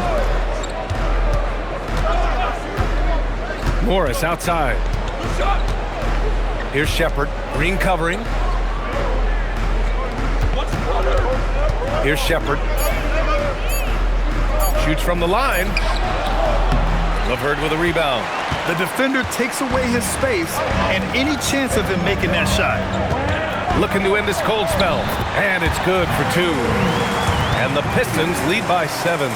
Morris outside. Here's Shepherd. Green covering. Here's Shepherd. Shoots from the line. LeVert with a rebound. The defender takes away his space and any chance of him making that shot. Looking to end this cold spell. And it's good for 2. And the Pistons lead by 7.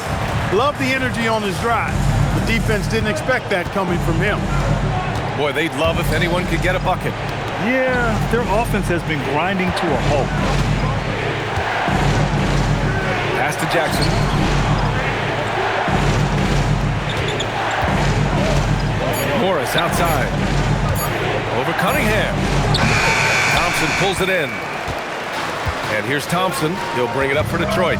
Love the energy on his drive. The defense didn't expect that coming from him. Boy, they'd love if anyone could get a bucket. Yeah, their offense has been grinding to a halt. Pass to Jackson. Morris outside. Over Cunningham. Thompson pulls it in. And here's Thompson. He'll bring it up for Detroit.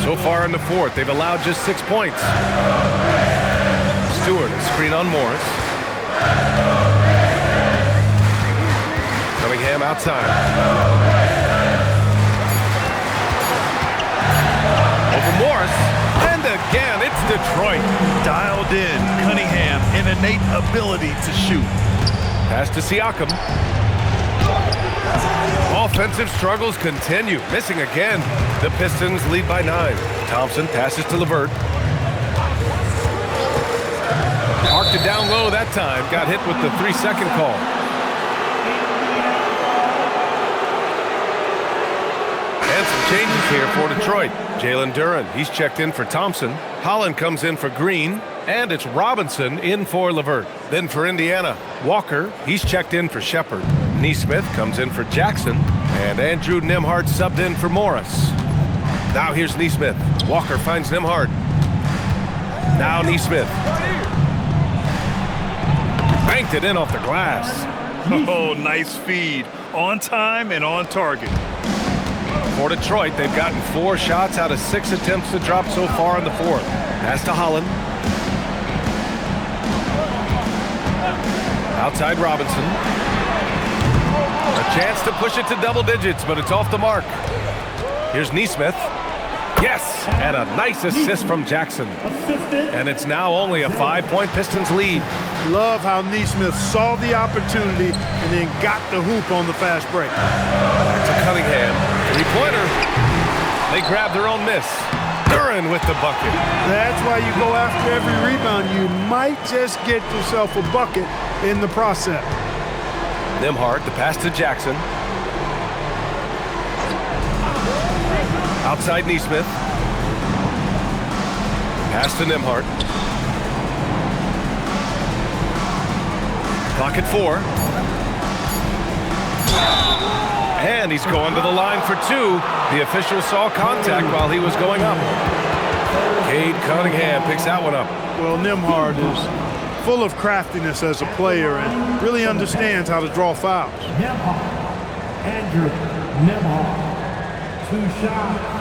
So far in the 4th, they've allowed just 6 points. Stewart, a screen on Morris. Cunningham outside. Over Morris. And again, it's Detroit. Dialed in. Cunningham, an innate ability to shoot. Pass to Siakam. Offensive struggles continue. Missing again. The Pistons lead by 9. Thompson passes to LeVert. Marked it down low that time. Got hit with the 3-second call. And some changes here for Detroit. Jalen Duren, he's checked in for Thompson. Holland comes in for Green. And it's Robinson in for LeVert. Then for Indiana, Walker, he's checked in for Shepherd. Nesmith comes in for Jackson. And Andrew Nembhard subbed in for Morris. Now here's Nesmith. Walker finds Nembhard. Now Nesmith. Banked it in off the glass. Oh, nice feed. On time and on target. For Detroit, they've gotten 4 shots out of 6 attempts to drop so far in the 4th. Pass to Holland. Outside Robinson. A chance to push it to double digits, but it's off the mark. Here's Nesmith. Yes, and a nice assist from Jackson. And it's now only a 5-point Pistons lead. Love how Nesmith saw the opportunity and then got the hoop on the fast break. Back to Cunningham. 3-pointer. They grab their own miss. Duren with the bucket. That's why you go after every rebound. You might just get yourself a bucket in the process. Nembhard, the pass to Jackson. Outside Nesmith. Pass to Nembhard. Clock at 4. And he's going to the line for 2. The official saw contact while he was going up. Cade Cunningham picks that one up. Well, Nembhard is full of craftiness as a player and really understands how to draw fouls. Andrew Nembhard, 2 shots.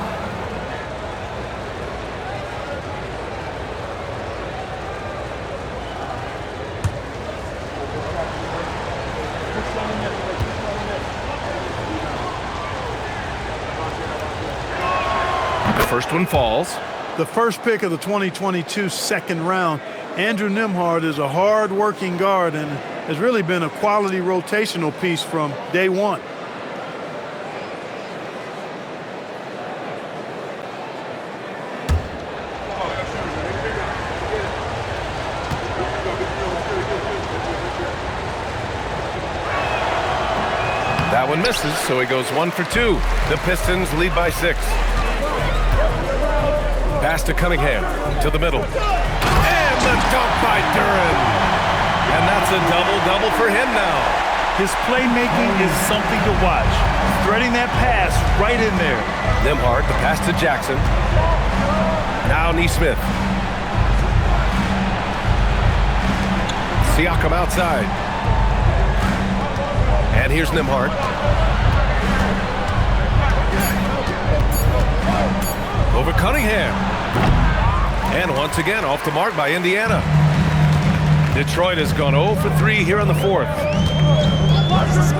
The first one falls. The first pick of the 2022 second round. Andrew Nembhard is a hard-working guard and has really been a quality rotational piece from day one. one misses, so he goes 1 for 2. The Pistons lead by 6. Pass to Cunningham, to the middle. And the dunk by Duren. And that's a double-double for him now. His playmaking is something to watch. Threading that pass right in there. Nembhard, the pass to Jackson. Now Nesmith. Siakam outside. And here's Nembhard. Over Cunningham. And once again, off the mark by Indiana. Detroit has gone 0 for 3 here in the fourth.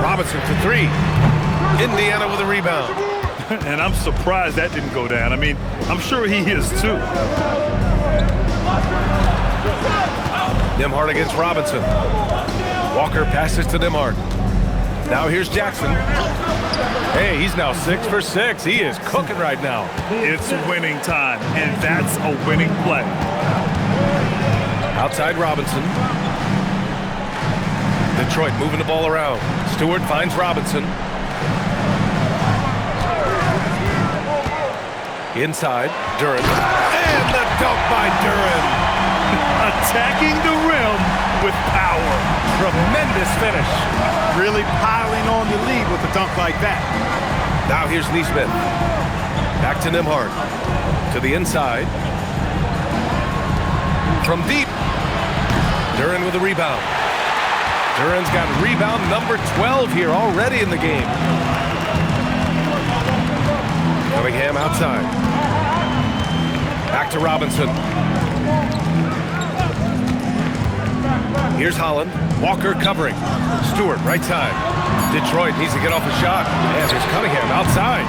Robinson for 3. Indiana with a rebound. And I'm surprised that didn't go down. I mean, I'm sure he is too. Nembhard against Robinson. Walker passes to Nembhard. Now here's Jackson. Hey, he's now 6 for 6. He is cooking right now. It's winning time, and that's a winning play. Outside Robinson. Detroit moving the ball around. Stewart finds Robinson. Inside, Duren. And the dunk by Duren. Attacking the rim with power. Tremendous finish. Really piling on the lead with a dunk like that. Now here's Nesmith. Back to Nembhard. To the inside. From deep. Duren with a rebound. Duren's got rebound number 12 here already in the game. Cunningham outside. Back to Robinson. Here's Holland. Walker covering. Stewart right side. Detroit needs to get off a shot. And there's Cunningham outside.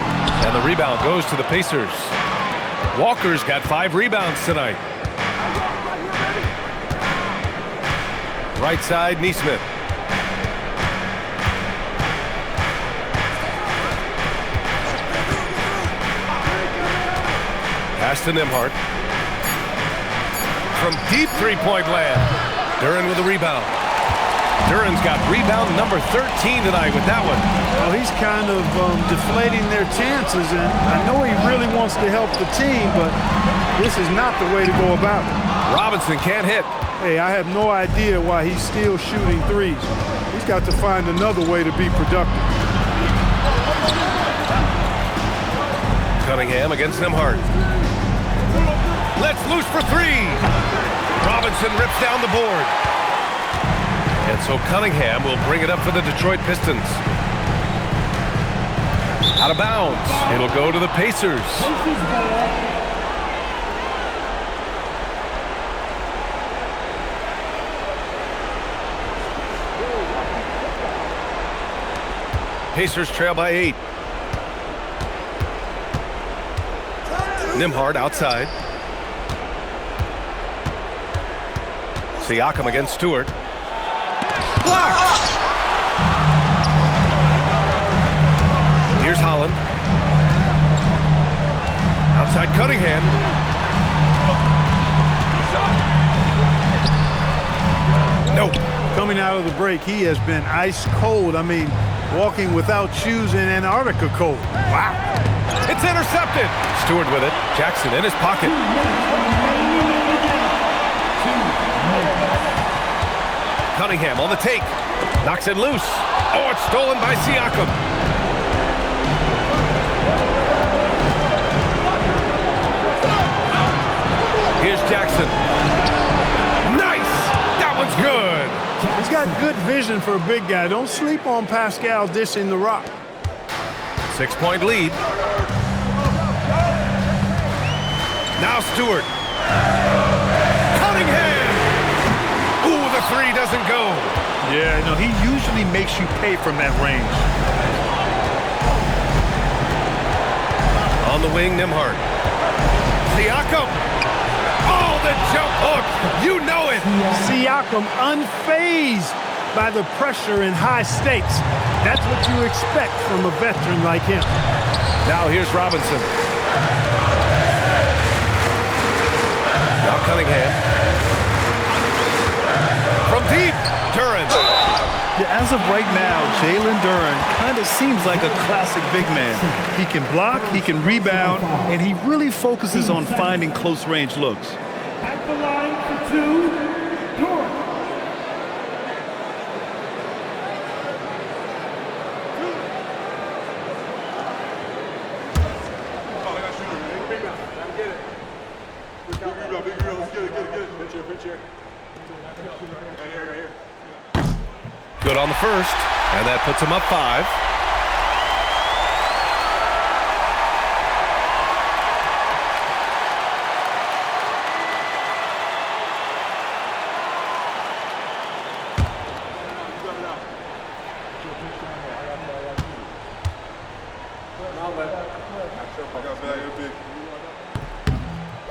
And the rebound goes to the Pacers. Walker's got 5 rebounds tonight. Right side, Nesmith. Pass to Nembhard. From deep three-point land. Duren with a rebound. Duren's got rebound number 13 tonight with that one. Well, he's kind of deflating their chances, and I know he really wants to help the team, but this is not the way to go about it. Robinson can't hit. Hey, I have no idea why he's still shooting threes. He's got to find another way to be productive. Cunningham against Nembhard. Let's loose for 3. Robinson rips down the board. And so Cunningham will bring it up for the Detroit Pistons. Out of bounds. It'll go to the Pacers. Pacers trail by 8. Nembhard outside. Siakam against Stewart. Blocked! Here's Holland. Outside Cunningham. Nope. Coming out of the break, he has been ice cold. I mean, walking without shoes in Antarctica cold. Wow. It's intercepted. Stewart with it. Jackson in his pocket. Cunningham on the take. Knocks it loose. Oh, it's stolen by Siakam. Here's Jackson. Nice! That one's good. He's got good vision for a big guy. Don't sleep on Pascal dishing the rock. 6-point lead. Now Stewart. Cunningham! Ooh, the 3 doesn't go. Yeah, no, he usually makes you pay from that range. On the wing, Nembhard. Siakam! Oh, the jump hook! You know it! Siakam unfazed by the pressure in high stakes. That's what you expect from a veteran like him. Now here's Robinson. Now Cunningham. From deep, Duren. Yeah, as of right now, Jalen Duren kind of seems like a classic big man. He can block, he can rebound, and he really focuses on finding close-range looks. At the line for 2, Duren. Good on the first, and that puts him up 5.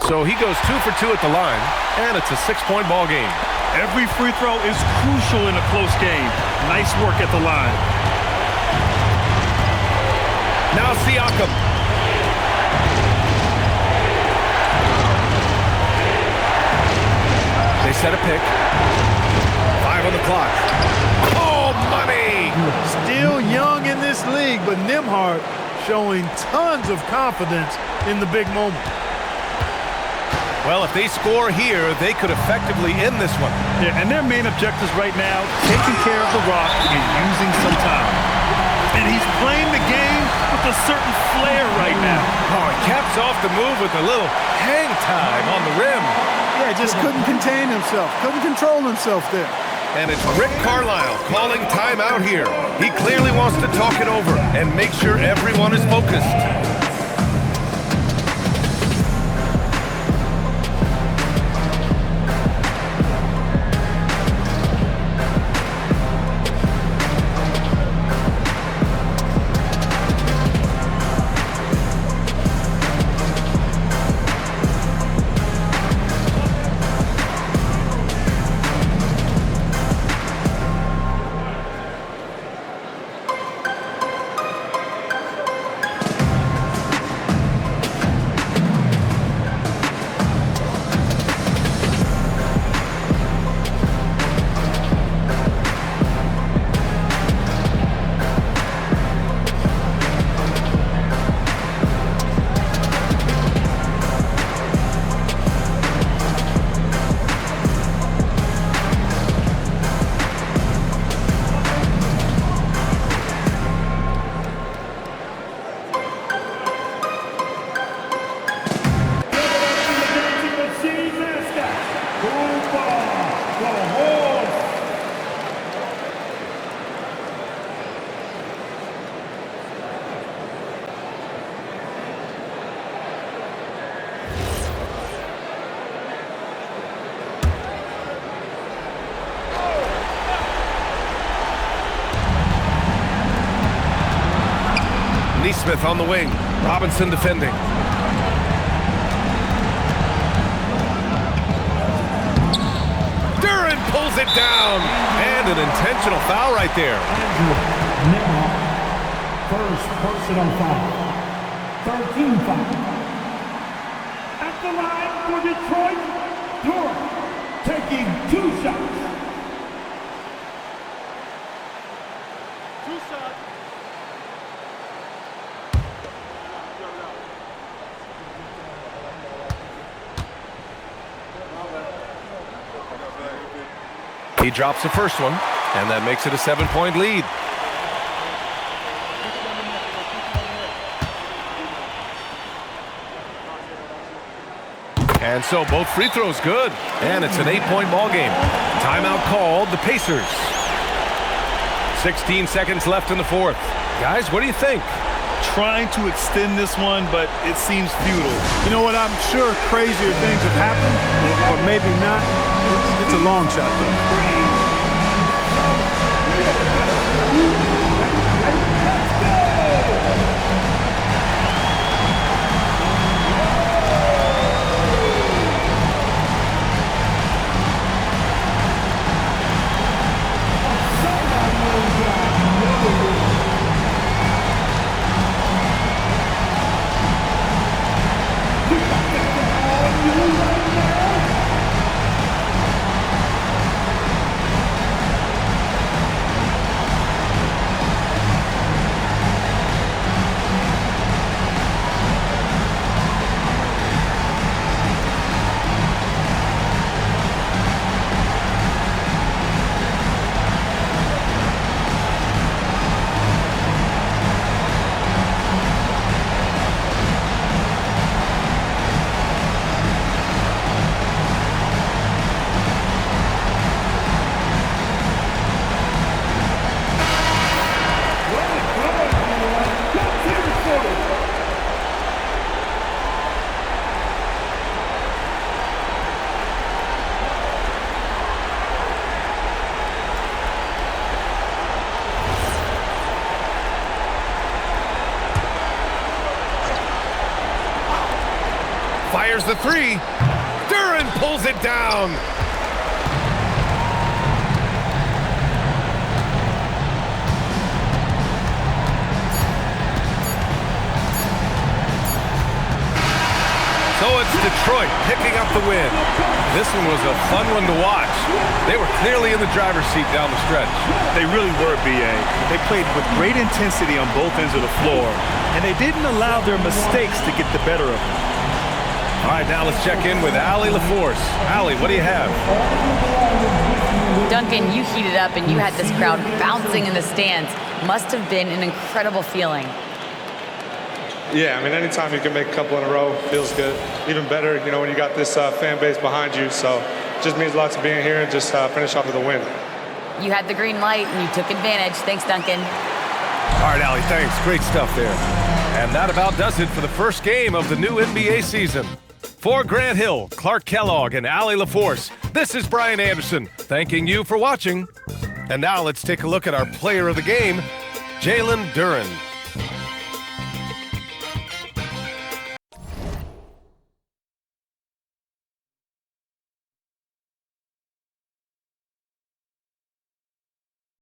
So he goes 2 for 2 at the line, and it's a 6-point ball game. Every free throw is crucial in a close game. Nice work at the line. Now Siakam. They set a pick. 5 on the clock. Oh, money! Still young in this league, but Nembhard showing tons of confidence in the big moment. Well, if they score here, they could effectively end this one. Yeah, and their main objectives right now, taking care of the rock and using some time. And he's playing the game with a certain flair right now. Oh, he caps off the move with a little hang time on the rim. Yeah, just couldn't contain himself, couldn't control himself there. And it's Rick Carlisle calling timeout here. He clearly wants to talk it over and make sure everyone is focused. Smith on the wing. Robinson defending. Duren pulls it down. And an intentional foul right there. First personal foul. 13 foul. At the line for Detroit, Duren taking 2 shots. He drops the first one, and that makes it a 7-point lead. And so both free throws good, and it's an 8-point ball game. Timeout called, the Pacers. 16 seconds left in the fourth. Guys, what do you think? Trying to extend this one, but it seems futile. You know what? I'm sure crazier things have happened, or maybe not. It's a long shot, though. Fires the three. Duren pulls it down. So it's Detroit picking up the win. This one was a fun one to watch. They were clearly in the driver's seat down the stretch. They really were, B.A. They played with great intensity on both ends of the floor, and they didn't allow their mistakes to get the better of them. All right, now let's check in with Allie LaForce. Allie, what do you have? Duncan, you heated up and you had this crowd bouncing in the stands. Must have been an incredible feeling. Yeah, I mean, anytime you can make a couple in a row feels good. Even better, you know, when you got this fan base behind you. So it just means a lot to being here and just finish off with a win. You had the green light and you took advantage. Thanks, Duncan. All right, Allie, thanks. Great stuff there. And that about does it for the first game of the new NBA season. For Grant Hill, Clark Kellogg, and Allie LaForce, this is Brian Anderson, thanking you for watching. And now let's take a look at our player of the game, Jalen Duren.